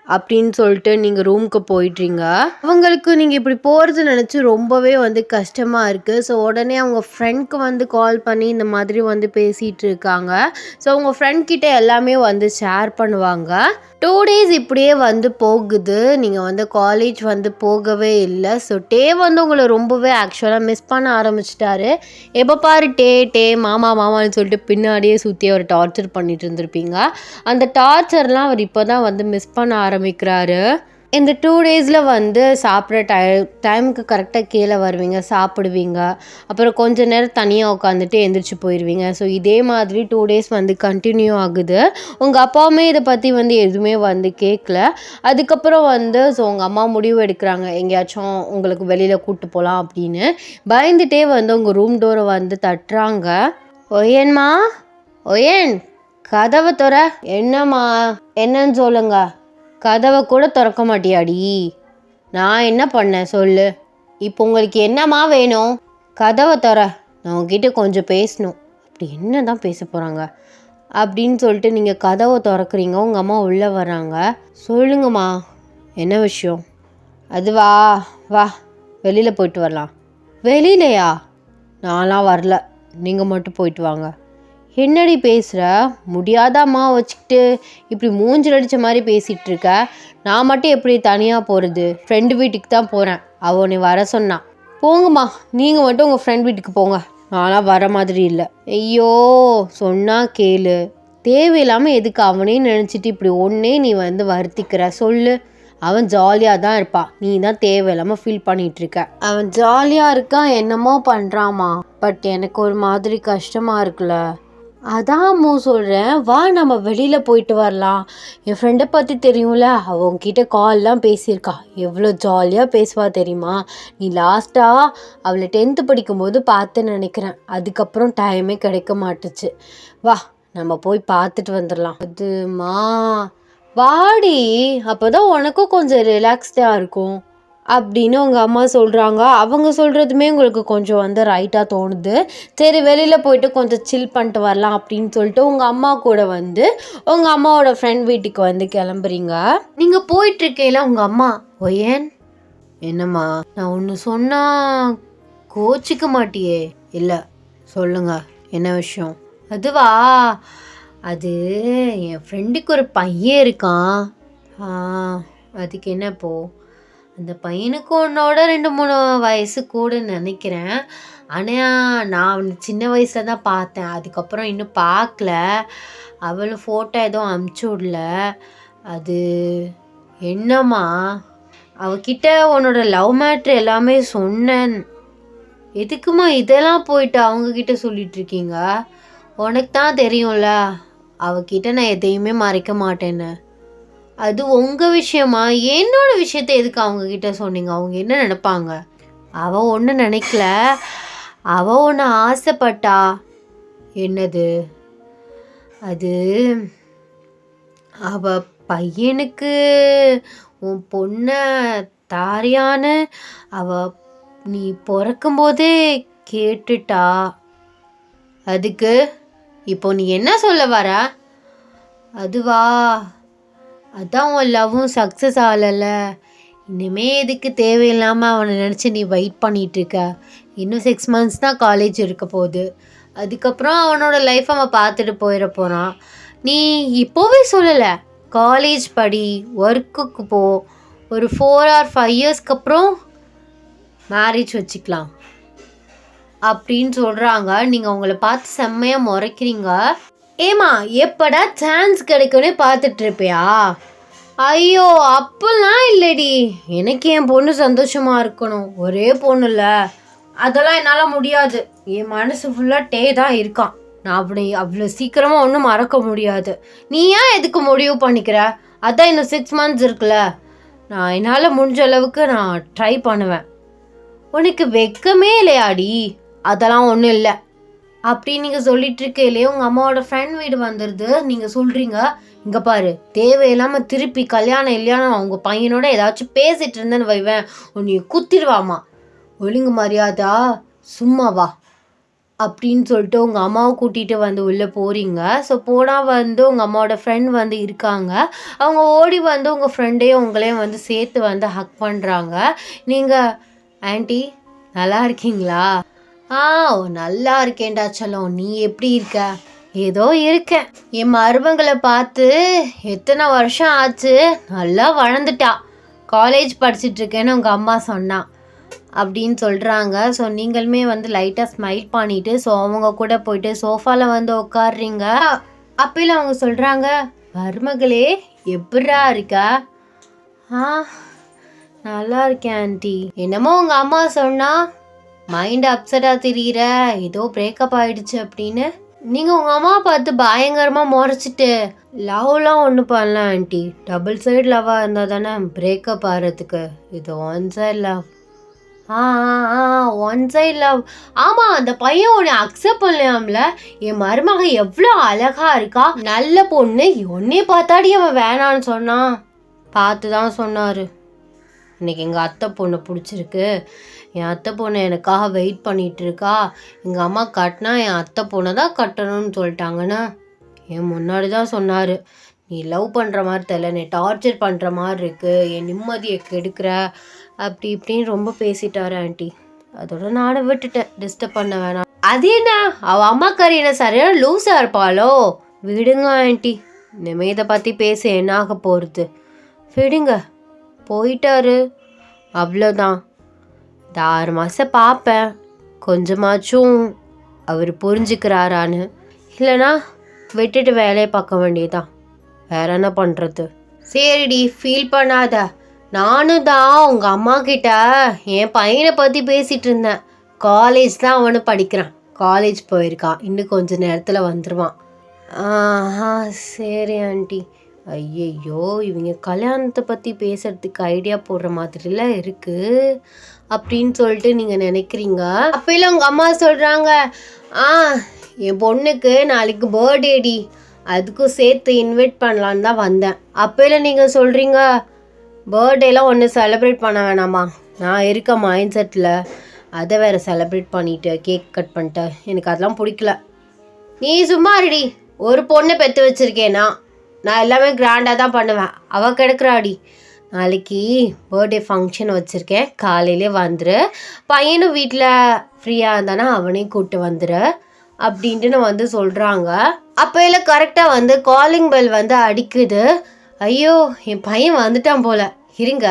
அப்படின்னு சொல்லிட்டு நீங்கள் ரூமுக்கு போயிட்றீங்க. அவங்களுக்கு நீங்கள் இப்படி போகிறது நினச்சி ரொம்பவே கஷ்டமாக இருக்குது. ஸோ உடனே அவங்க ஃப்ரெண்ட்க்கு கால் பண்ணி இந்த மாதிரி பேசிகிட்டு இருக்காங்க. ஸோ உங்கள் ஃப்ரெண்ட்கிட்ட எல்லாமே ஷேர் பண்ணுவாங்க. 2 days இப்படியே போகுது. நீங்கள் காலேஜ் போகவே இல்லை. ஸோ டே உங்களை ரொம்பவே ஆக்சுவலாக மிஸ் பண்ண ஆரம்பிச்சிட்டாரு. எப்போ பாரு டே மாமா மாமான்னு சொல்லிட்டு பின்னாடியே சுற்றி அவர் டார்ச்சர் பண்ணிட்டு இருந்திருப்பீங்க. அந்த டார்ச்சர்லாம் அவர் இப்போ தான் மிஸ் பண்ண ஆரம்பிக்கிறாரு. இந்த 2 daysல சாப்பிட்ற டைமுக்கு கரெக்டாக கீழே வருவீங்க, சாப்பிடுவீங்க, அப்புறம் கொஞ்ச நேரம் தனியாக உட்காந்துட்டு எந்திரிச்சு போயிடுவீங்க. ஸோ இதே மாதிரி 2 days கண்டினியூ ஆகுது. உங்கள் அப்பாவுமே இதை பற்றி எதுவுமே கேட்கல. அதுக்கப்புறம் ஸோ உங்கள் அம்மா முடிவு எடுக்கிறாங்க, எங்கேயாச்சும் உங்களுக்கு வெளியில் கூப்பிட்டு போகலாம் அப்படின்னு. பயந்துட்டே உங்கள் ரூம் டோரை தட்டுறாங்க. ஒயன்மா, ஒயன், கதவை திற. என்னம்மா, என்னன்னு சொல்லுங்க. கதவை கூட திறக்க மாட்டியாடி? நான் என்ன பண்ணேன் சொல்லு. இப்போ உங்களுக்கு என்னம்மா வேணும்? கதவை திற, நான் உங்ககிட்ட கொஞ்சம் பேசணும். அப்படி என்ன தான் பேச போகிறாங்க அப்படின்னு சொல்லிட்டு நீங்கள் கதவை திறக்கிறீங்க. உங்கள் அம்மா உள்ளே வராங்க. சொல்லுங்கம்மா, என்ன விஷயம்? அதுவா, வா வெளியில் போயிட்டு வரலாம். வெளியிலையா? நான்லாம் வரல, நீங்கள் மட்டும் போயிட்டு வாங்க. என்னடி பேசுகிற? முடியாதாம்மா வச்சுக்கிட்டு இப்படி மூஞ்சில் அடித்த மாதிரி பேசிகிட்டு இருக்க. நான் மட்டும் எப்படி தனியாக போகிறது? ஃப்ரெண்டு வீட்டுக்கு தான் போகிறேன், அவள் உன்னை வர சொன்னான். போங்கம்மா, நீங்கள் மட்டும் உங்கள் ஃப்ரெண்ட் வீட்டுக்கு போங்க, நான்லாம் வர மாதிரி இல்லை. ஐயோ, சொன்னால் கேளு. தேவையில்லாமல் எதுக்கு அவனே நினச்சிட்டு இப்படி ஒன்றே நீ வருத்திக்கிற சொல்லு. அவன் ஜாலியாக தான் இருப்பான், நீ தான் தேவையில்லாமல் ஃபீல் பண்ணிகிட்ருக்க. அவன் ஜாலியாக இருக்கான், என்னமோ பண்ணுறாமா. பட் எனக்கு ஒரு மாதிரி கஷ்டமாக இருக்குல்ல. அதான் சொல்கிறேன், வா நம்ம வெளியில் போயிட்டு வரலாம். என் ஃப்ரெண்டை பற்றி தெரியும்ல, அவங்கக்கிட்ட கால்லாம் பேசியிருக்கா. எவ்வளோ ஜாலியாக பேசுவா தெரியுமா? நீ லாஸ்ட்டாக அவளை 10th படிக்கும்போது பார்த்துன்னு நினைக்கிறேன். அதுக்கப்புறம் டைமே கிடைக்க மாட்டுச்சு. வா நம்ம போய் பார்த்துட்டு வந்துடலாம். அதுமா வாடி, அப்போ தான் உனக்கும் கொஞ்சம் ரிலாக்ஸ்டாக இருக்கும் அப்படின்னு உங்கள் அம்மா சொல்கிறாங்க. அவங்க சொல்கிறதுமே உங்களுக்கு கொஞ்சம் ரைட்டாக தோணுது. சரி வெளியில் போயிட்டு கொஞ்சம் சில் பண்ணிட்டு வரலாம் அப்படின்னு சொல்லிட்டு உங்கள் அம்மா கூட உங்கள் அம்மாவோட ஃப்ரெண்ட் வீட்டுக்கு கிளம்புறீங்க. நீங்கள் போயிட்டுருக்கையில் உங்கள் அம்மா, ஒயன் என்னம்மா, நான் ஒன்று சொன்னால் கோச்சிக்க மாட்டியே? இல்லை சொல்லுங்க, என்ன விஷயம்? அதுவா, அது என் ஃப்ரெண்டுக்கு ஒரு பையன் இருக்கான். அதுக்கு என்ன இப்போ? அந்த பையனுக்கு உன்னோட 2-3 வயசு கூட நினைக்கிறேன். ஆனால் நான் அவனை சின்ன வயசில் தான் பார்த்தேன், அதுக்கப்புறம் இன்னும் பார்க்கல. அவளும் ஃபோட்டோ எதுவும் அமுச்சு விடல. அது என்னம்மா, அவகிட்ட உன்னோட லவ் மேட்ரு எல்லாமே சொன்னேன். எதுக்குமா இதெல்லாம் போயிட்டு அவங்கக்கிட்ட சொல்லிகிட்ருக்கீங்க? உனக்கு தான் தெரியும்ல, அவகிட்ட நான் எதையுமே மறைக்க மாட்டேன்னு. அது உங்கள் விஷயமா? என்னோட விஷயத்த எதுக்கு அவங்கக்கிட்ட சொன்னீங்க? அவங்க என்ன நினைப்பாங்க? அவள் ஒன்றும் நினைக்கல, அவள் ஒன்று ஆசைப்பட்டா. என்னது அது? அவள் பையனுக்கு உன் பொண்ணை தாரியான்னு நீ பிறக்கும்போதே கேட்டுட்டா. அதுக்கு இப்போ நீ என்ன சொல்ல வர? அதுவா, அதான் உன் லவ்வும் சக்ஸஸ் ஆகலைல்ல, இனிமே எதுக்கு தேவையில்லாமல் அவனை நினச்சி நீ வெயிட் பண்ணிகிட்ருக்க? இன்னும் 6 months தான் காலேஜ் இருக்க போகுது. அதுக்கப்புறம் அவனோட லைஃப் அவன் பார்த்துட்டு போயிட போகிறான். நீ இப்போவே சொல்லலை, காலேஜ் படி, ஒர்க்குக்கு போ, ஒரு 4 or 5 இயர்ஸ்க்கு அப்புறம் மேரேஜ் வச்சுக்கலாம் அப்படின்னு சொல்கிறாங்க. நீங்கள் உங்களை பார்த்து செம்மையாக முறைக்கிறீங்க. ஏமா எப்படா சான்ஸ் கிடைக்கும்னே பார்த்துட்ருப்பியா? ஐயோ அப்பெல்லாம் இல்லடி, எனக்கு என் பொண்ணு சந்தோஷமாக இருக்கணும், ஒரே பொண்ணுல்ல, அதெல்லாம் என்னால் முடியாது. என் மனசு ஃபுல்லாக டே தான் இருக்கான். நான் அப்படி அவ்வளோ சீக்கிரமாக ஒன்றும் மறக்க முடியாது. நீ ஏன் எதுக்கு முடிவு பண்ணிக்கிற? அதான் இன்னும் 6 months இருக்குல்ல, நான் என்னால் முடிஞ்ச அளவுக்கு நான் ட்ரை பண்ணுவேன். உனக்கு வெக்கமே இல்லையாடி? அதெல்லாம் ஒன்றும் இல்லை அப்படின்னு நீங்கள் சொல்லிட்டு இருக்கையிலே உங்கள் அம்மாவோட ஃப்ரெண்ட் வீடு வந்துடுது. நீங்கள் சொல்கிறீங்க, இங்கே பாரு, தேவையில்லாமல் திருப்பி கல்யாணம் இல்லையானு அவங்க பையனோட ஏதாச்சும் பேசிகிட்டு இருந்தேன்னு வைவேன், உன்னை குத்திடுவாமா, ஒழுங்கு மரியாதா சும்மா வா அப்படின்னு சொல்லிட்டு உங்கள் அம்மாவை கூட்டிகிட்டு வந்து உள்ளே போகிறீங்க. ஸோ போனால் வந்து உங்கள் அம்மாவோட ஃப்ரெண்ட் வந்து இருக்காங்க. அவங்க ஓடி வந்து உங்கள் ஃப்ரெண்டையும் உங்களையும் வந்து சேர்த்து வந்து ஹக் பண்ணுறாங்க. நீங்கள் ஆண்டி நல்லா இருக்கீங்களா? நல்லா இருக்கேன்டா செல்லம், நீ எப்படி இருக்க? ஏதோ இருக்கேன். என் மருமகளை பார்த்து எத்தனை வருஷம் ஆச்சு, நல்லா வளர்ந்துட்டா, காலேஜ் படிச்சுட்ருக்கேன்னு உங்கள் அம்மா சொன்னான் அப்படின்னு சொல்கிறாங்க. ஸோ நீங்களுமே வந்து லைட்டாக ஸ்மைல் பண்ணிவிட்டு ஸோ அவங்க கூட போயிட்டு சோஃபாவில் வந்து உட்காடுறீங்க. அப்பையில் அவங்க சொல்கிறாங்க, மருமகளே எப்படா இருக்கா? நல்லா இருக்கேன் ஆண்டி. என்னமோ உங்கள் அம்மா சொன்னா மைண்ட் அப்செட்டாக தெரியுற, ஏதோ பிரேக்கப் ஆகிடுச்சு அப்படின்னு. நீங்கள் உங்கள் அம்மா பார்த்து பயங்கரமாக முறைச்சிட்டு, லவ்லாம் ஒன்றும் பண்ணல ஆண்டி, டபுள் சைடு லவ்வாக இருந்தால் தானே பிரேக்கப் ஆகிறதுக்கு, இது 1 side லவ். 1 side love. ஆமாம், அந்த பையன் உன்னை அக்செப்ட் பண்ணலாம்ல. என் மருமக எவ்வளோ அழகாக இருக்கா, நல்ல பொண்ணு, ஒன்னே பார்த்தாடி அவன் வேணான்னு சொன்னான். பார்த்து தான் சொன்னார். இன்றைக்கி எங்கள் அத்தை பொண்ணை பிடிச்சிருக்கு, என் அத்தை பொண்ணை எனக்காக வெயிட் பண்ணிகிட்ருக்கா, எங்கள் அம்மா கட்டினா என் அத்தை பொண்ணை தான் கட்டணும்னு சொல்லிட்டாங்கன்னு என் முன்னாடி தான் சொன்னார். நீ லவ் பண்ணுற மாதிரி தெரியல, நீ டார்ச்சர் பண்ணுற மாதிரி இருக்குது, என் நிம்மதியை கெடுக்கிற அப்படி இப்படின்னு ரொம்ப பேசிட்டாரு ஆண்டி. அதோட நானும் விட்டுட்டேன், டிஸ்டர்ப் பண்ண வேணாம். அது என்ன, அவள் அம்மாக்காரி என்ன சரியான லூஸாக இருப்பாளோ? விடுங்க ஆண்டி, இனிமே இதை பற்றி பேச என்ன ஆக போகிறது, விடுங்க, போயிட்டாரு, அவ்வளோதான். இந்த 6 மாதம் பார்ப்பேன், கொஞ்சமாச்சும் அவர் புரிஞ்சுக்கிறாரான்னு, இல்லைனா விட்டுட்டு வேலையை பார்க்க வேண்டியதான், வேற என்ன பண்ணுறது. சரிடி, ஃபீல் பண்ணாத, நானும் தான் உங்கள் அம்மா கிட்ட என் பையனை பற்றி பேசிகிட்டு இருந்தேன். காலேஜ் தான் அவனு படிக்கிறான், காலேஜ் போயிருக்கான், இன்னும் கொஞ்சம் நேரத்தில் வந்துடுவான். சரி ஆண்டி. ஐயையோ, இவங்க கல்யாணத்தை பற்றி பேசுகிறதுக்கு ஐடியா போடுற மாதிரிலாம் இருக்குது அப்படின்னு சொல்லிட்டு நீங்கள் நினைக்கிறீங்க. அப்போல உங்கள் அம்மா சொல்கிறாங்க, என் பொண்ணுக்கு நாளைக்கு பர்த்டேடி, அதுக்கும் சேர்த்து இன்வைட் பண்ணலான்னு தான் வந்தேன். அப்போல நீங்கள் சொல்கிறீங்க, பர்த்டேலாம் ஒன்று செலிப்ரேட் பண்ண வேணாமா, நான் இருக்க மைண்ட் செட்டில் அதை வேறு செலிப்ரேட் பண்ணிவிட்டு கேக் கட் பண்ணிட்டு எனக்கு அதெல்லாம் பிடிக்கல. நீ சும்மா இருடி, ஒரு பொண்ணை பெற்று வச்சுருக்கேனா, நான் எல்லாமே கிராண்டாக தான் பண்ணுவேன், அவள் கிடக்குறாடி. நாளைக்கு பர்த்டே ஃபங்க்ஷன் வச்சுருக்கேன், காலையிலே வந்துரு, பையனும் வீட்டில் ஃப்ரீயாக இருந்தானா அவனையும் கூப்பிட்டு வந்துரு அப்படின்ட்டு வந்து சொல்கிறாங்க. அப்போ எல்லாம் கரெக்டாக வந்து காலிங் பெல் வந்து அடிக்குது. ஐயோ, என் பையன் வந்துட்டான் போல், இருங்க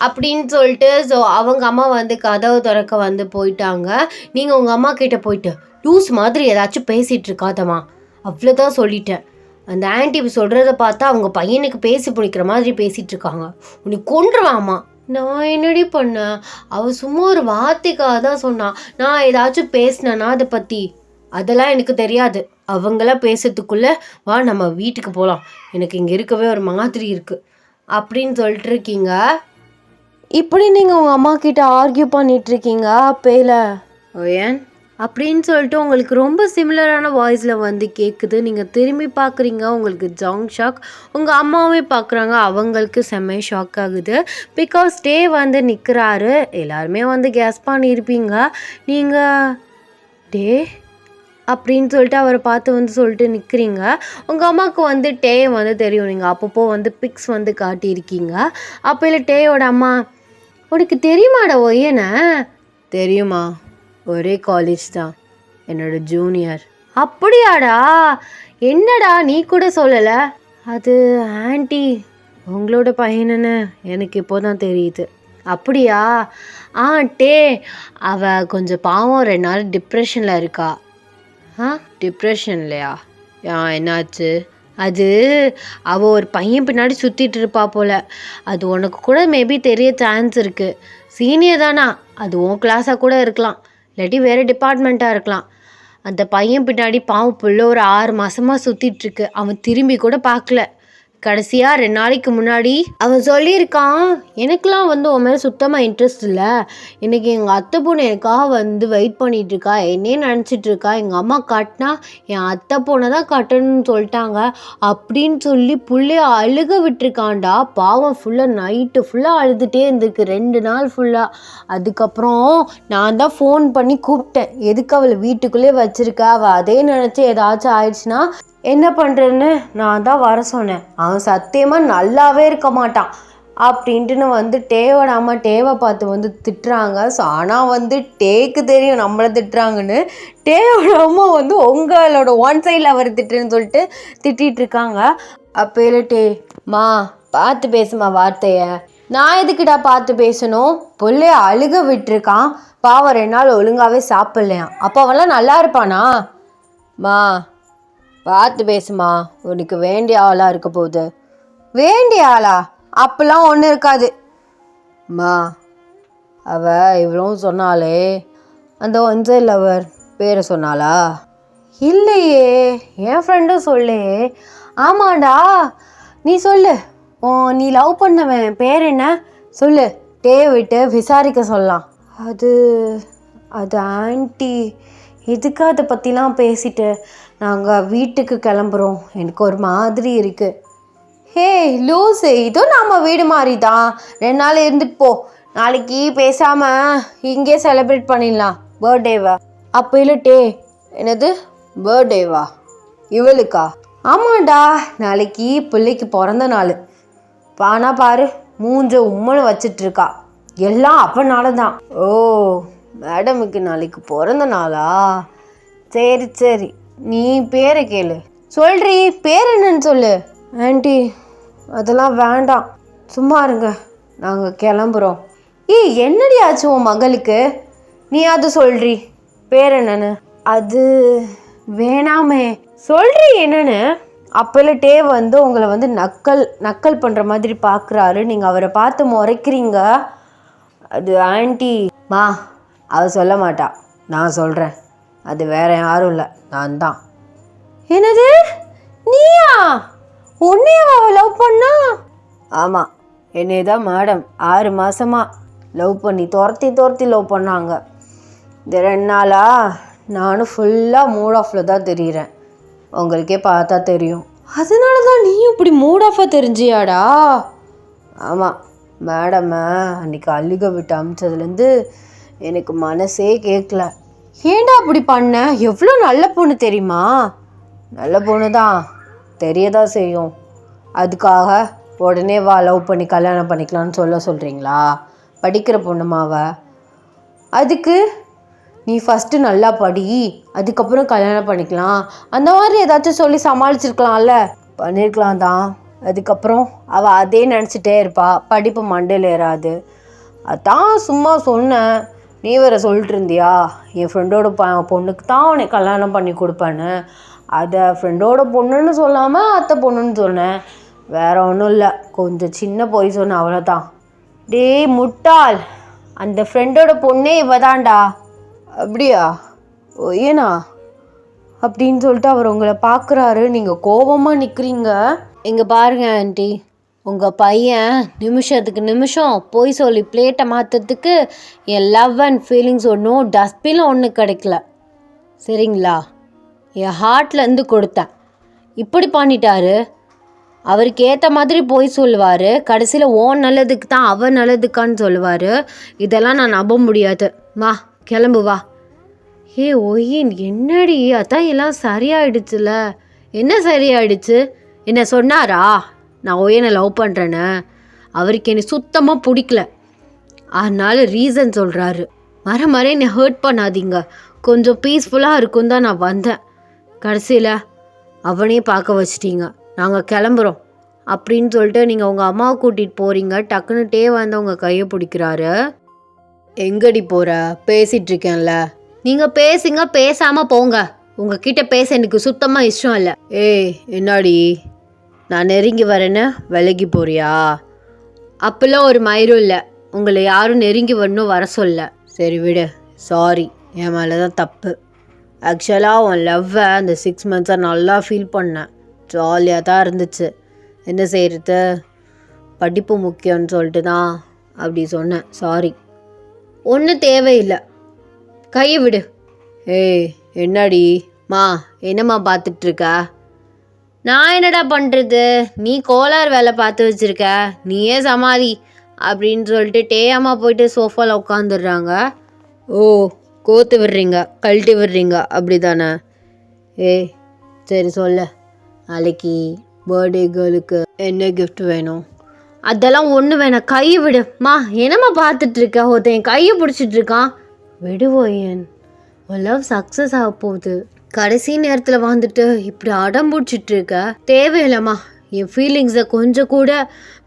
அப்படின்னு சொல்லிட்டு ஸோ அவங்க அம்மா வந்து கதவு திறக்க வந்து போயிட்டாங்க. நீங்கள் உங்கள் அம்மா கிட்டே போயிட்டு லூஸ் மாதிரி ஏதாச்சும் பேசிகிட்டு இருக்காதம்மா, அவ்வளோதான் சொல்லிட்டேன். அந்த ஆன்டி சொல்கிறத பார்த்தா அவங்க பையனுக்கு பேசி பிடிக்கிற மாதிரி பேசிகிட்டு இருக்காங்க, உன்னை கொன்றுவாம்மா. நான் என்னடி பண்ணேன், அவள் சும்மா ஒரு வார்த்தைக்காக தான் சொன்னான், நான் ஏதாச்சும் பேசினேன்னா அதை பற்றி அதெல்லாம் எனக்கு தெரியாது. அவங்களாம் பேசுறதுக்குள்ளே வா நம்ம வீட்டுக்கு போகலாம், எனக்கு இங்கே இருக்கவே ஒரு மாதிரி இருக்குது அப்படின்னு சொல்லிட்டு இருக்கீங்க. இப்படி நீங்கள் உங்கள் அம்மா கிட்ட ஆர்கியூ பண்ணிகிட்ருக்கீங்க. அப்பையில் ஏன் அப்படின்னு சொல்லிட்டு உங்களுக்கு ரொம்ப சிமிலரான வாய்ஸில் வந்து கேட்குது. நீங்கள் திரும்பி பார்க்குறீங்க, உங்களுக்கு ஜாங் ஷாக். உங்கள் அம்மாவே பார்க்குறாங்க, அவங்களுக்கு செம்ம ஷாக் ஆகுது. பிகாஸ் டே வந்து நிற்கிறாரு, எல்லாருமே வந்து கேஸ் பண்ணியிருப்பீங்க. நீங்கள் டே அப்படின்னு சொல்லிட்டு அவரை பார்த்து வந்து சொல்லிட்டு நிற்கிறீங்க. உங்கள் அம்மாவுக்கு வந்து டே வந்து தெரியும், நீங்கள் அப்பப்போ வந்து பிக்ஸ் வந்து காட்டியிருக்கீங்க. அப்போ இல்லை டேயோட அம்மா, உனக்கு தெரியுமாடா ஒய்யனை? தெரியுமா, ஒரே காலேஜ் தான், என்னோட ஜூனியர். அப்படியாடா, என்னடா நீ கூட சொல்லலை? அது ஆன்ட்டி உங்களோட பையனுன்னு எனக்கு இப்போ தான் தெரியுது. அப்படியா? ஆ டே அவ கொஞ்சம் பாவம் 2 நாள் டிப்ரெஷனில் இருக்கா. ஆ டிப்ரெஷன்லையா? என்னாச்சு? அது அவ ஒரு பையன் பின்னாடி சுற்றிட்டு இருப்பா போல. அது உனக்கு கூட மேபி தெரிய சான்ஸ் இருக்குது. சீனியர் தானா, அது உன் கிளாஸாக கூட இருக்கலாம், இல்லாட்டி வேறு டிபார்ட்மெண்ட்டாக இருக்கலாம். அந்த பையன் பின்னாடி பாவம் புள்ள ஒரு 6 மாதமாக சுற்றிட்டுருக்கு. அவன் திரும்பி கூட பார்க்கல. கடைசியாக 2 நாளைக்கு முன்னாடி அவன் சொல்லியிருக்கான், எனக்கெலாம் உன் மேலே சுத்தமாக இன்ட்ரெஸ்ட் இல்லை, இன்றைக்கி எங்கள் அத்தை பொண்ணு எனக்காக வெயிட் பண்ணிகிட்ருக்கா, என்னே நினச்சிட்ருக்கா, எங்கள் அம்மா காட்டினா என் அத்தை பொண்ணை தான் கட்டணும்னு சொல்லிட்டாங்க அப்படின்னு சொல்லி புள்ளைய அழுக விட்டுருக்கான்டா. பாவம் ஃபுல்லாக நைட்டு ஃபுல்லாக அழுதுகிட்டே இருந்திருக்கு 2 நாள் ஃபுல்லாக. அதுக்கப்புறம் நான் தான் ஃபோன் பண்ணி கூப்பிட்டேன், எதுக்கு அவளை வீட்டுக்குள்ளே வச்சுருக்க, அவள் அதே நினச்சி ஏதாச்சும் ஆயிடுச்சுன்னா என்ன பண்ணுறேன்னு நான் தான் வர சொன்னேன். அவன் சத்தியமாக நல்லாவே இருக்க மாட்டான் அப்படின்ட்டுன்னு டேவோட அம்மா டேவை பார்த்து திட்டுறாங்க. ஸோ ஆனால் டேக்கு தெரியும் நம்மளை திட்டுறாங்கன்னு. டேவோட அம்மா உங்களோட ஒன் சைடில் அவர் திட்டுன்னு சொல்லிட்டு திட்டிகிட்டு இருக்காங்க. அப்போல டே மா பார்த்து பேசுமா வார்த்தையை. நான் எதுக்கிட்டா பார்த்து பேசணும், பிள்ளைய அழுக விட்டுருக்கான் பாவம், 2 நாள் ஒழுங்காகவே சாப்பிட்லையாம், அப்போ அவன்லாம் நல்லா இருப்பானா? மா பார்த்து பேசுமா, உனக்கு வேண்டிய ஆளாக இருக்க போகுது. வேண்டிய ஆளா? அப்பெல்லாம் ஒன்றும் இருக்காது. மா அவ இவ்வளவும் சொன்னாலே அந்த ஒன்சை லவர் பேரை சொன்னாளா? இல்லையே, என் ஃப்ரெண்டும் சொல்லையே. ஆமாண்டா, நீ சொல்லு, நீ லவ் பண்ணவன் பேர் என்ன சொல்லு, டே விட்டு விசாரிக்க சொல்லலாம். அது ஆன்ட்டி, எதுக்கு அதை பற்றிலாம் பேசிட்டு நாங்கள் வீட்டுக்கு கிளம்புறோம், எனக்கு ஒரு மாதிரி இருக்குது. ஹே லூஸு, இதுவும் நம்ம வீடு மாதிரி தான், 2 நாள் இருந்துட்டு போ, நாளைக்கு பேசாமல் இங்கே செலிப்ரேட் பண்ணிடலாம் பர்த்டேவா. அப்போ இல்லை டே, என்னது பர்த்டேவா இவளுக்கா? ஆமாண்டா, நாளைக்கு பிள்ளைக்கு பிறந்த நாள். பானா பாரு மூஞ்ச உம்மனை வச்சிட்ருக்கா, எல்லாம் அவனால தான். ஓ மேடமுக்கு நாளைக்கு பிறந்த நாளா? சரி சரி, நீ பேரை கேளு. சொல்றி, பேர் என்னன்னு சொல்லு. ஆன்ட்டி அதெல்லாம் வேண்டாம், சும்மா இருங்க, நாங்கள் கிளம்புறோம். என்னடி ஆச்சு உன் மகளுக்கு? நீ அது சொல்றி, பேர் என்னன்னு? அது வேணாமே, சொல்றி என்னன்னு. அப்போல டே உங்களை நக்கல் பண்ணுற மாதிரி பார்க்குறாரு, நீங்கள் அவரை பார்த்து முறைக்கிறீங்க. அது ஆன்ட்டி மா, அவ சொல்ல மாட்டா, நான் சொல்கிறேன், அது வேற யாரும் இல்லை, நான் தான். என்னது, நீயா? உன்னையும் அவள் லவ் பண்ணா? ஆமாம், என்னை தான் மேடம் 6 மாதமாக லவ் பண்ணி துரத்தி லவ் பண்ணாங்க. இந்த 2 நாளாக நானும் ஃபுல்லாக மூட் ஆஃபில் தான் தெரிகிறேன், உங்களுக்கே பார்த்தா தெரியும். அதனால தான் நீயும் இப்படி மூட் ஆஃபாக தெரிஞ்சியாடா? ஆமாம் மேடம், அன்றைக்கி அழுக விட்டு அமிச்சதுலேருந்து எனக்கு மனசே கேட்கல. ஏண்டா அப்படி பண்ண? எவ்வளோ நல்ல பொண்ணு தெரியுமா? நல்ல பொண்ணு தான், தெரியதான் செய்யும். அதுக்காக உடனே வா லவ் பண்ணி கல்யாணம் பண்ணிக்கலான்னு சொல்கிறீங்களா? படிக்கிற பொண்ணுமாவ, அதுக்கு நீ ஃபஸ்ட்டு நல்லா படி, அதுக்கப்புறம் கல்யாணம் பண்ணிக்கலாம், அந்த மாதிரி ஏதாச்சும் சொல்லி சமாளிச்சிருக்கலாம்ல. பண்ணியிருக்கலாம் தான். அதுக்கப்புறம் அவள் அதே நினச்சிட்டே இருப்பா, படிப்பு மண்டையில் ஏறாது. அதான் சும்மா சொன்னேன், நீ வேறு சொல்லிட்டு இருந்தியா என் ஃப்ரெண்டோட பொண்ணுக்கு தான் உன்னை கல்யாணம் பண்ணி கொடுப்பேன்னு. அதை ஃப்ரெண்டோட பொண்ணுன்னு சொல்லாமல் அத்தை பொண்ணுன்னு சொன்னேன், வேற ஒன்றும் இல்லை, கொஞ்சம் சின்ன பொய் சொன்னேன், அவ்வளோதான். டே முட்டாள், அந்த ஃப்ரெண்டோட பொண்ணே இவதான்டா. அப்படியா? ஏனா அப்படின்னு சொல்லிட்டு அவர் உங்களை பார்க்குறாரு, நீங்கள் கோபமாக நிற்கிறீங்க. இங்கே பாருங்க ஆண்டி, உங்கள் பையன் நிமிஷத்துக்கு நிமிஷம் போய் சொல்லி பிளேட்டை மாற்றுறதுக்கு என் லவ் அண்ட் ஃபீலிங்ஸ் ஒன்றும் டஸ்ட்பினில் ஒன்றும் கிடைக்கல, சரிங்களா? என் ஹார்ட்லேருந்து கொடுத்தேன், இப்படி பண்ணிட்டாரு. அவருக்கு ஏற்ற மாதிரி போய் சொல்லுவார், கடைசியில் ஓன் நல்லதுக்கு தான் அவன் நல்லதுக்கான்னு சொல்லுவார். இதெல்லாம் நான் நம்ப முடியாது. வா கிளம்பு வா. ஒயின் என்னடி, அதான் எல்லாம் சரியாயிடுச்சுல. என்ன சரியாயிடுச்சு? என்ன சொன்னாரா நான் ஒய்யனை லவ் பண்ணுறேன்னு? அவருக்கு என்னை சுத்தமாக பிடிக்கல, அதனால ரீசன் சொல்கிறாரு. மர என்னை ஹர்ட் பண்ணாதீங்க, கொஞ்சம் பீஸ்ஃபுல்லாக இருக்கும் தான் நான் வந்தேன். கடைசியில் அவனே பார்க்க வச்சிட்டீங்க. நாங்கள் கிளம்புறோம் அப்படின்னு சொல்லிட்டு நீங்கள் உங்கள் அம்மாவை கூட்டிகிட்டு போகிறீங்க. டக்குன்னுட்டே வந்து உங்கள் கையை பிடிக்கிறாரு. எங்கடி போகிற? பேசிகிட்டு இருக்கேன்ல. நீங்கள் பேசுங்க, பேசாமல் போங்க. உங்ககிட்ட பேச எனக்கு சுத்தமாக இஷ்டம் இல்லை. ஏய் என்னாடி, நான் நெருங்கி வரேன்னு விலகி போறியா? அப்பெல்லாம் ஒரு மயிரும் இல்லை. உங்களை யாரும் நெருங்கி வரணும் வர சொல்ல. சரி விடு, சாரி, என் மேலே தான் தப்பு. ஆக்சுவலாக உன் லவ்வை அந்த 6 மந்த்ஸாக நல்லா ஃபீல் பண்ணேன். ஜாலியாக தான் இருந்துச்சு. என்ன செய்கிறது, படிப்பு முக்கியம்னு சொல்லிட்டு தான் அப்படி சொன்னேன். சாரி. ஒன்றும் தேவையில்லை, கையை விடு. ஏய் என்னடி மா, என்னம்மா பார்த்துட்ருக்க? நான் என்னடா பண்ணுறது, நீ கோளாறு வேலை பார்த்து வச்சுருக்க, நீயே சமாதி அப்படின்னு சொல்லிட்டு டேயாமா போயிட்டு சோஃபாவில் உட்காந்துடுறாங்க. ஓ, கோத்து விடுறீங்க, கழட்டி விடுறீங்க அப்படி தானே? ஏய் சரி சொல்ல, நாளைக்கு பர்த்டே கேர்ளுக்கு என்ன கிஃப்ட் வேணும்? அதெல்லாம் ஒன்று வேணாம், கையை விடுமா. என்னம்மா பார்த்துட்ருக்க? ஒருத்தன் என் கையை பிடிச்சிட்ருக்கான். விடுவோயன், லவ் சக்ஸஸ் ஆக போகுது. கடைசி நேரத்தில் வந்துட்டு இப்படி அடம் பிடிச்சிட்ருக்க தேவையில்லைம்மா. என் ஃபீலிங்ஸை கொஞ்சம் கூட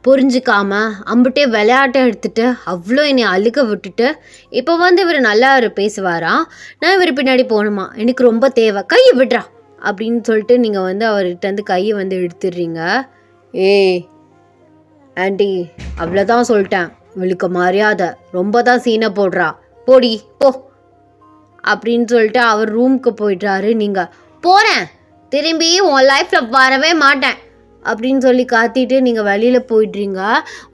புரிஞ்சிக்காம அம்பிட்டே விளையாட்டை எடுத்துட்டு அவ்வளோ என்னை அழுக விட்டுட்டு இப்போ வந்து இவர் நல்லா பேசுவாராம். நான் இவர் பின்னாடி போகணுமா, எனக்கு ரொம்ப தேவை, கையை விடுறா அப்படின்னு சொல்லிட்டு நீங்கள் வந்து அவர்கிட்ட கையை வந்து எடுத்துடுறீங்க. ஏய் ஆண்டி, அவ்வளோதான் சொல்லிட்டேன், இவளுக்கு மரியாதை ரொம்ப தான் சீனை போடுறா, போடி போ அப்படின்னு சொல்லிட்டு அவர் ரூமுக்கு போயிட்டாரு. நீங்கள் போகிறேன், திரும்பி உன் லைஃப்பில் வரவே மாட்டேன் அப்படின்னு சொல்லி காத்திட்டு நீங்கள் வெளியில் போயிடுறீங்க.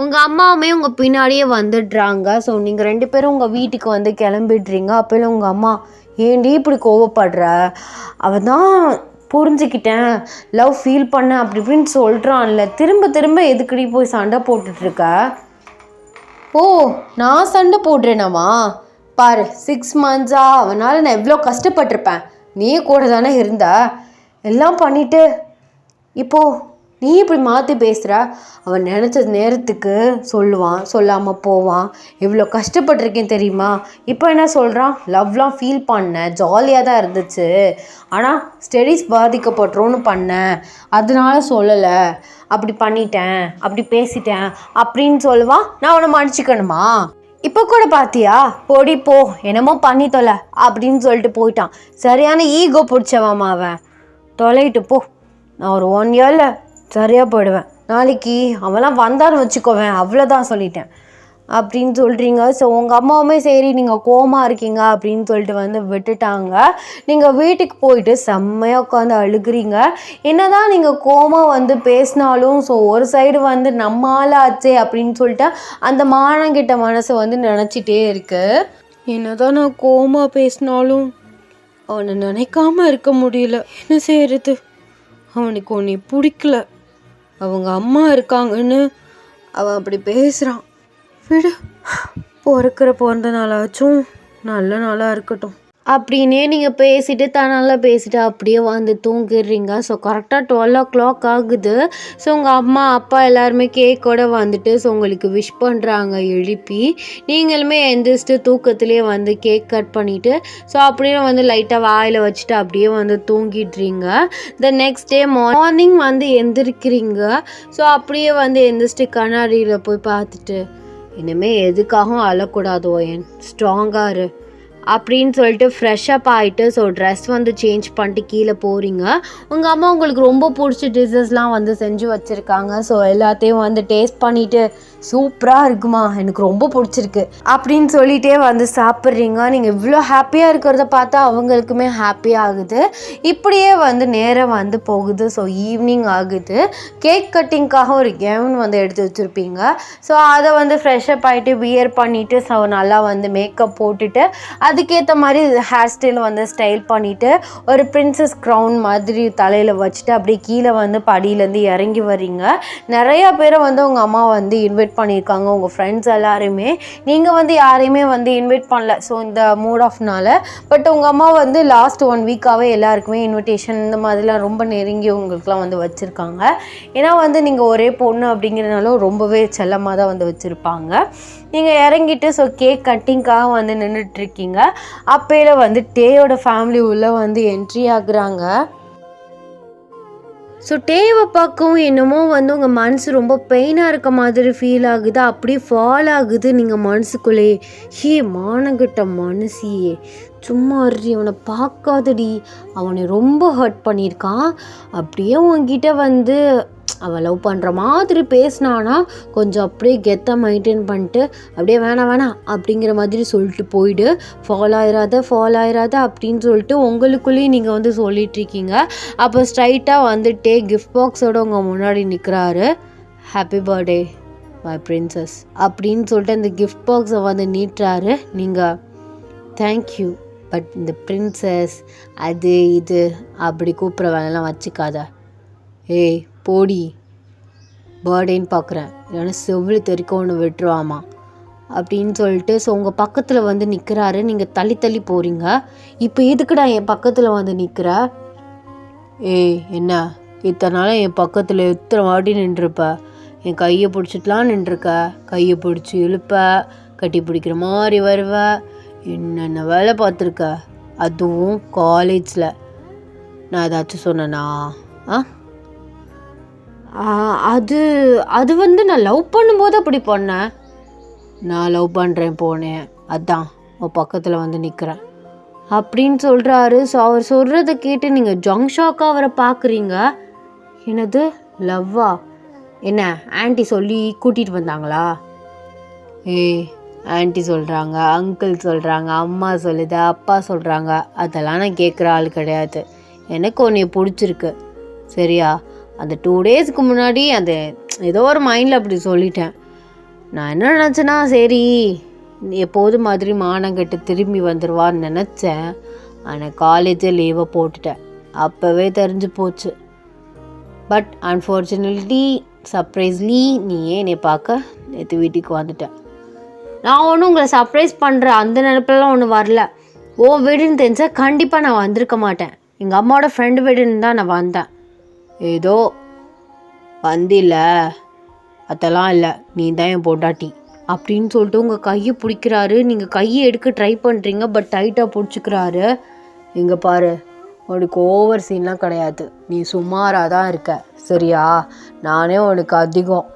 உங்கள் அம்மாவுமே உங்கள் பின்னாடியே வந்துடுறாங்க. ஸோ நீங்கள் 2 பேரும் உங்கள் வீட்டுக்கு வந்து கிளம்பிடுறீங்க. அப்போல்லாம் உங்கள் அம்மா, ஏண்டி இப்படி கோவப்படுற? அவன் தான் புரிஞ்சுக்கிட்டேன், லவ் ஃபீல் பண்ண அப்படி இப்படின்னு சொல்கிறான்ல, திரும்ப திரும்ப எதுக்கடி போய் சண்டை போட்டுட்ருக்க? ஓ, நான் சண்டை போடுறேனாமா? பாரு, 6 மந்த்ஸா அவனால் நான் எவ்வளோ கஷ்டப்பட்டிருப்பேன். நீ கூட தானே இருந்த, எல்லாம் பண்ணிவிட்டு இப்போது நீ இப்படி மாற்றி பேசுகிற. அவன் நினச்ச நேரத்துக்கு சொல்லுவான், சொல்லாமல் போவான். எவ்வளோ கஷ்டப்பட்டிருக்கேன் தெரியுமா? இப்போ என்ன சொல்கிறான், லவ்லாம் ஃபீல் பண்ணேன், ஜாலியாக தான் இருந்துச்சு, ஆனால் ஸ்டடீஸ் பாதிக்கப்பட்டுறோன்னு பண்ணேன், அதனால சொல்லலை, அப்படி பண்ணிட்டேன், அப்படி பேசிட்டேன் அப்படின்னு சொல்லுவான். நான் அவனை மன்னிச்சிக்கணுமா? இப்போ கூட பார்த்தியா, போடி போ, என்னமோ பண்ணி தொலை அப்படின்னு சொல்லிட்டு போயிட்டான். சரியான ஈகோ பிடிச்சவாமா அவன். தொலையிட்டு போ, நான் ஒரு 1 இயரில் சரியாக போயிடுவேன், நாளைக்கு அவன்லாம் வந்தான்னு வச்சுக்கோவேன், அவ்வளோதான் சொல்லிட்டேன் அப்படின்னு சொல்கிறீங்க. ஸோ உங்கள் அம்மாவுமே சரி நீங்கள் கோவமாக இருக்கீங்க அப்படின்னு சொல்லிட்டு வந்து விட்டுட்டாங்க. நீங்கள் வீட்டுக்கு போயிட்டு செம்மையாக உட்காந்து அழுகிறீங்க. என்ன தான் நீங்கள் கோவமாக வந்து பேசினாலும் ஸோ ஒரு சைடு வந்து நம்மால் ஆச்சே அப்படின்னு சொல்லிட்டு அந்த மானங்கிட்ட மனசை வந்து நினச்சிட்டே இருக்கு. என்ன தான் நான் கோவமாக பேசினாலும் அவனை நினைக்காம இருக்க முடியல. என்ன செய்கிறது, அவனுக்கு உன்னை பிடிக்கல, அவங்க அம்மா இருக்காங்கன்னு அவன் அப்படி பேசுகிறான். விடு, பிறந்த நாளாச்சும் நல்ல நாளாக இருக்கட்டும் அப்படின்னே நீங்கள் பேசிட்டு நல்லா பேசிட்டு அப்படியே வந்து தூங்கிடுறீங்க. ஸோ கரெக்டாக 12 o'clock ஆகுது. ஸோ உங்கள் அம்மா அப்பா எல்லாருமே கேக்கோட வந்துட்டு ஸோ உங்களுக்கு விஷ் பண்ணுறாங்க எழுப்பி. நீங்களுமே எந்திரிச்சிட்டு தூக்கத்துலேயே வந்து கேக் கட் பண்ணிவிட்டு ஸோ அப்படியே வந்து லைட்டாக வாயில் வச்சுட்டு அப்படியே வந்து தூங்கிடுறீங்க. நெக்ஸ்ட் டே மார்னிங் வந்து எந்திரிக்கிறீங்க. ஸோ அப்படியே வந்து எந்திரிச்சிட்டு கண்ணாடியில் போய் பார்த்துட்டு, இனிமேல் எதுக்காகவும் அழக்கூடாதோ, என் ஸ்ட்ராங்காக இரு அப்படின்னு சொல்லிட்டு ஃப்ரெஷ்ஷப் ஆகிட்டு ஸோ ட்ரெஸ் வந்து சேஞ்ச் பண்ணிட்டு கீழே போகிறீங்க. உங்கள் அம்மா உங்களுக்கு ரொம்ப பிடிச்ச டிஷ்ஷஸ்லாம் வந்து செஞ்சு வச்சுருக்காங்க. ஸோ எல்லாத்தையும் வந்து டேஸ்ட் பண்ணிவிட்டு சூப்பராக இருக்குமா, எனக்கு ரொம்ப பிடிச்சிருக்கு அப்படின்னு சொல்லிகிட்டே வந்து சாப்பிட்றீங்க. நீங்கள் இவ்வளோ ஹாப்பியாக இருக்கிறத பார்த்தா அவங்களுக்குமே ஹாப்பி ஆகுது. இப்படியே வந்து நேரம் வந்து போகுது. ஸோ ஈவினிங் ஆகுது. கேக் கட்டிங்க்காக ஒரு கவுன் வந்து எடுத்து வச்சுருப்பீங்க. ஸோ அதை வந்து ஃப்ரெஷ்ஷப் ஆகிட்டு வியர் பண்ணிவிட்டு ஸோ நல்லா வந்து மேக்கப் போட்டுட்டு அதுக்கேற்ற மாதிரி ஹேர் ஸ்டைல் வந்து ஸ்டைல் பண்ணிவிட்டு ஒரு பிரின்சஸ் க்ரௌன் மாதிரி தலையில் வச்சுட்டு அப்படியே கீழே வந்து படியிலேருந்து இறங்கி வரீங்க. நிறையா பேரை வந்து உங்கள் அம்மா வந்து இன்வைட் பண்ணியிருக்காங்க, உங்கள் ஃப்ரெண்ட்ஸ் எல்லாருமே. நீங்கள் வந்து யாரையுமே வந்து இன்வைட் பண்ணல ஸோ இந்த மூட் ஆஃப்னால. பட் உங்கள் அம்மா வந்து லாஸ்ட் 1 வீக்காகவே எல்லாருக்குமே இன்விடேஷன் இந்த மாதிரிலாம் ரொம்ப நெருங்கி உங்களுக்குலாம் வந்து வச்சுருக்காங்க. ஏன்னா வந்து நீங்கள் ஒரே பொண்ணு அப்படிங்கிறதுனால ரொம்பவே செல்லமாக தான் வந்து வச்சுருப்பாங்க. நீங்கள் இறங்கிட்டு ஸோ கேக் கட்டிங்காக வந்து நின்றுட்டுருக்கீங்க. அப்போயில வந்து டேயோட ஃபேமிலி உள்ளே வந்து என்ட்ரி ஆகுறாங்க. ஸோ டேவை பார்க்கவும் என்னமோ வந்து உங்கள் மனசு ரொம்ப பெயினாக இருக்க மாதிரி ஃபீல் ஆகுது, அப்படியே ஃபால் ஆகுது நீங்கள் மனசுக்குள்ளேயே. ஹே மானங்கிட்ட மனசியே, சும்மா இருடி, அவனை பார்க்காதடி, அவனை ரொம்ப ஹர்ட் பண்ணியிருக்கான். அப்படியே உங்ககிட்ட வந்து அவன் லவ் பண்ணுற மாதிரி பேசினானா கொஞ்சம் அப்படியே கெத்தாக மெயின்டைன் பண்ணிட்டு அப்படியே வேணாம் அப்படிங்கிற மாதிரி சொல்லிட்டு போயிடு, ஃபால் ஆயிராத அப்படின்னு சொல்லிட்டு உங்களுக்குள்ளேயும் நீங்கள் வந்து சொல்லிகிட்ருக்கீங்க. அப்போ ஸ்ட்ரைட்டாக வந்துட்டே கிஃப்ட் பாக்ஸோட உங்கள் முன்னாடி நிற்கிறாரு. ஹாப்பி பர்த்டே மை பிரின்சஸ் அப்படின்னு சொல்லிட்டு அந்த கிஃப்ட் பாக்ஸை வந்து நீட்டுறாரு. நீங்கள் தேங்க்யூ, பட் இந்த பிரின்சஸ் அது இது அப்படி கூப்பிட்ற வேலைலாம் வச்சுக்காத. ஏய் போடி, பர்த்டேன்னு பார்க்குறேன், இல்லைன்னா செவ்வளி தெறிக்க ஒன்று விட்டுருவாமா அப்படின்னு சொல்லிட்டு ஸோ உங்கள் பக்கத்தில் வந்து நிற்கிறாரு. நீங்கள் தள்ளி போகிறீங்க. இப்போ எதுக்குடா என் பக்கத்தில் வந்து நிற்கிற? ஏய் என்ன இத்தனை நாளாக என் பக்கத்தில் எத்தனை வாட்டி நின்றுருப்ப, என் கையை பிடிச்சிட்டுலாம் நின்றுருக்க, கையை பிடிச்சி இழுப்ப, கட்டி பிடிக்கிற மாதிரி வருவ, என்னென்ன வேலை பார்த்துருக்க, அதுவும் காலேஜில். நான் ஏதாச்சும் சொன்னேனா? அது வந்து நான் லவ் பண்ணும்போது அப்படி பண்ணேன். நான் லவ் பண்ணுறேன் போனேன், அதான் உன் பக்கத்தில் வந்து நிற்கிறேன் அப்படின்னு சொல்கிறாரு. ஸோ அவர் சொல்கிறத கேட்டு நீங்கள் ஜங்ஷாக்காக அவரை பார்க்குறீங்க. என்னது லவ்வா? என்ன ஆன்ட்டி சொல்லி கூட்டிகிட்டு வந்தாங்களா? ஏய் ஆன்ட்டி சொல்கிறாங்க, அங்கிள் சொல்கிறாங்க, அம்மா சொல்லுது, அப்பா சொல்கிறாங்க, அதெல்லாம் நான் கேட்குற ஆள் கிடையாது. எனக்கு உன்னை பிடிச்சிருக்கு சரியா? அந்த 2 டேஸ்க்கு முன்னாடி அந்த ஏதோ ஒரு மைண்டில் அப்படி சொல்லிட்டேன். நான் என்ன நினச்சேன்னா சரி எப்போதும் மாதிரி மானங்கட்டு திரும்பி வந்துடுவான்னு நினச்சேன். ஆனால் காலேஜே லீவை போட்டுட்டேன், அப்போவே தெரிஞ்சு போச்சு. பட் அன்ஃபார்ச்சுனேட்லி சர்ப்ரைஸ்லி நீ ஏன் என்னை பார்க்க நேற்று வீட்டுக்கு வந்துட்டேன். நான் ஒன்றும் உங்களை சர்ப்ரைஸ் பண்ணுற அந்த நினைப்பெல்லாம் ஒன்றும் வரல. ஓ வீடுன்னு தெரிஞ்சால் கண்டிப்பாக நான் வந்திருக்க மாட்டேன். எங்கள் அம்மாவோட ஃப்ரெண்டு வீடுன்னு தான் நான் வந்தேன். ஏதோ வந்தில்ல அதெல்லாம் இல்லை, நீ தான் என் பொண்டாட்டி அப்படின்னு சொல்லிட்டு உங்கள் கையை பிடிக்கிறாரு. நீங்கள் கையை எடுக்க ட்ரை பண்ணுறீங்க, பட் டைட்டாக பிடிச்சிக்கிறாரு. இங்கே பாரு, உனக்கு ஓவர் சீன்லாம் கிடையாது, நீ சுமாராக தான் இருக்க சரியா? நானே உனக்கு அதிகம்.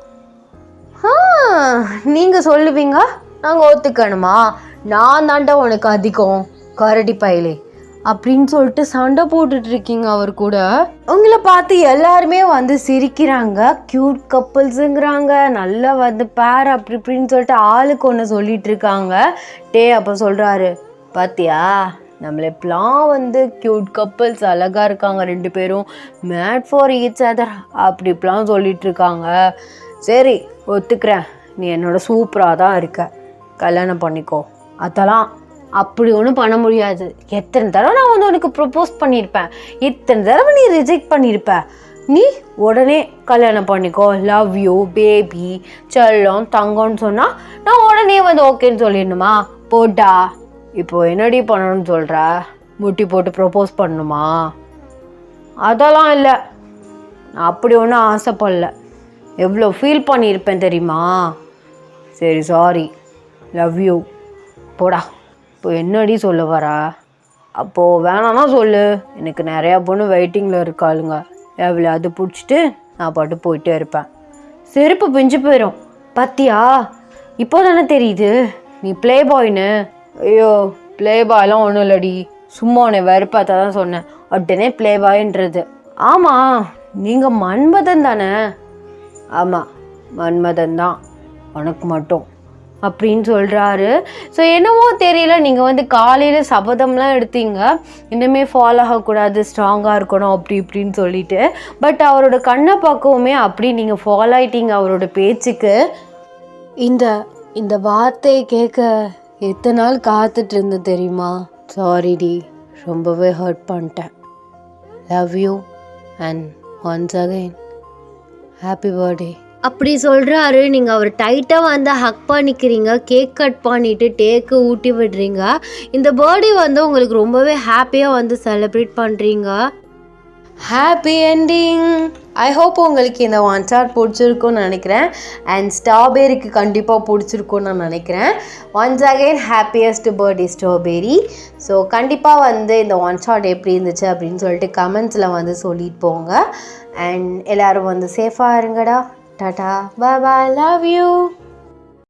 நீங்கள் சொல்லுவீங்க, நாங்கள் ஒத்துக்கணுமா? நான் தாண்டா உனக்கு அதிகம் கரடி பயலே அப்படின்னு சொல்லிட்டு சண்டை போட்டுட்ருக்கீங்க அவர் கூட. உங்களை பார்த்து எல்லாருமே வந்து சிரிக்கிறாங்க, க்யூட் கப்புள்ஸுங்கிறாங்க, நல்லா வந்து பேர் அப்படி இப்படின்னு சொல்லிட்டு ஆளுக்கு ஒன்று சொல்லிட்டு இருக்காங்க. அப்போ சொல்கிறாரு, பார்த்தியா நம்மள இப்பெல்லாம் வந்து க்யூட் கப்புள்ஸ் அழகாக இருக்காங்க, 2 பேரும் மேட் ஃபார் ஈச் அதர் அப்படி இப்பெல்லாம் சொல்லிட்டு இருக்காங்க. சரி ஒத்துக்கிறேன், நீ என்னோட சூப்பராக தான் இருக்க, கல்யாணம் பண்ணிக்கோ. அதெல்லாம் அப்படி ஒன்றும் பண்ண முடியாது. எத்தனை தடவை நான் வந்து உனக்கு ப்ரப்போஸ் பண்ணியிருப்பேன், இத்தனை தடவை நீ ரிஜெக்ட் பண்ணியிருப்ப, நீ உடனே கல்யாணம் பண்ணிக்கோ, லவ் யூ பேபி செல்லம் தங்கம்னு சொன்னால் நான் உடனே வந்து ஓகேன்னு சொல்லிடணுமா? போட்டா இப்போது என்னடி பண்ணணும்னு சொல்கிற? முட்டி போட்டு ப்ரப்போஸ் பண்ணணுமா? அதெல்லாம் இல்லை, நான் அப்படி ஒன்றும் ஆசைப்படல. எவ்வளோ ஃபீல் பண்ணியிருப்பேன் தெரியுமா? சரி சாரி, லவ் யூ, போடா. இப்போ என்னடி சொல்ல வரா? அப்போது வேணான்னா சொல்லு, எனக்கு நிறையா பொண்ணு வெயிட்டிங்கில் இருக்காளுங்க, எவ்வளோ அது பிடிச்சிட்டு நான் பாட்டு போயிட்டே இருப்பேன். செருப்பு பிஞ்சு போயிடும். பத்தியா இப்போ தானே தெரியுது நீ ப்ளே பாய்னு. ஐயோ ப்ளே பாய்லாம் ஒன்றும் இல்லடி, சும்மா உன்னை வெறுப்பாத்தான் தான் சொன்னேன், உடனே ப்ளே பாய்ன்றது. ஆமாம் நீங்கள் மன்மதன் தானே? ஆமாம் மன்மதன் தான், உனக்கு மட்டும் அப்படின்னு சொல்கிறாரு. ஸோ என்னவோ தெரியல, நீங்கள் வந்து காலையில் சபதம்லாம் எடுத்தீங்க, இன்னுமே ஃபாலோ ஆகக்கூடாது, ஸ்ட்ராங்காக இருக்கணும் அப்படி இப்படின்னு சொல்லிட்டு. பட் அவரோட கண்ணை பார்க்கவுமே அப்படி நீங்கள் ஃபாலோ ஆகிட்டீங்க அவரோட பேச்சுக்கு. இந்த வார்த்தையை கேட்க எத்தனை நாள் காத்துட்டு இருந்தேன் தெரியுமா? சாரிடி, ரொம்பவே ஹர்ட் பண்ணிட்டேன். Love you and once again happy birthday அப்படி சொல்கிறாரு. நீங்கள் அவர் டைட்டாக வந்து ஹக் பண்ணிக்கிறீங்க, கேக் கட் பண்ணிவிட்டு டேக்கு ஊட்டி விடுறீங்க. இந்த பர்த்டே வந்து உங்களுக்கு ரொம்பவே ஹாப்பியாக வந்து செலிப்ரேட் பண்ணுறீங்க. Happy ending. ஐ ஹோப் உங்களுக்கு இந்த ஒன் ஷாட் பிடிச்சிருக்குன்னு நினைக்கிறேன். அண்ட் ஸ்ட்ராபெரிக்கு கண்டிப்பாக பிடிச்சிருக்குன்னு நான் நினைக்கிறேன். Once again happiest birthday strawberry. So கண்டிப்பாக இந்த ஒன் ஷாட் எப்படி இருந்துச்சு அப்படின்னு சொல்லிட்டு கமெண்ட்ஸில் சொல்லிட்டு போங்க. அண்ட் எல்லோரும் சேஃபாக இருங்கடா. டாடா, பாய் பாய், லவ் யூ.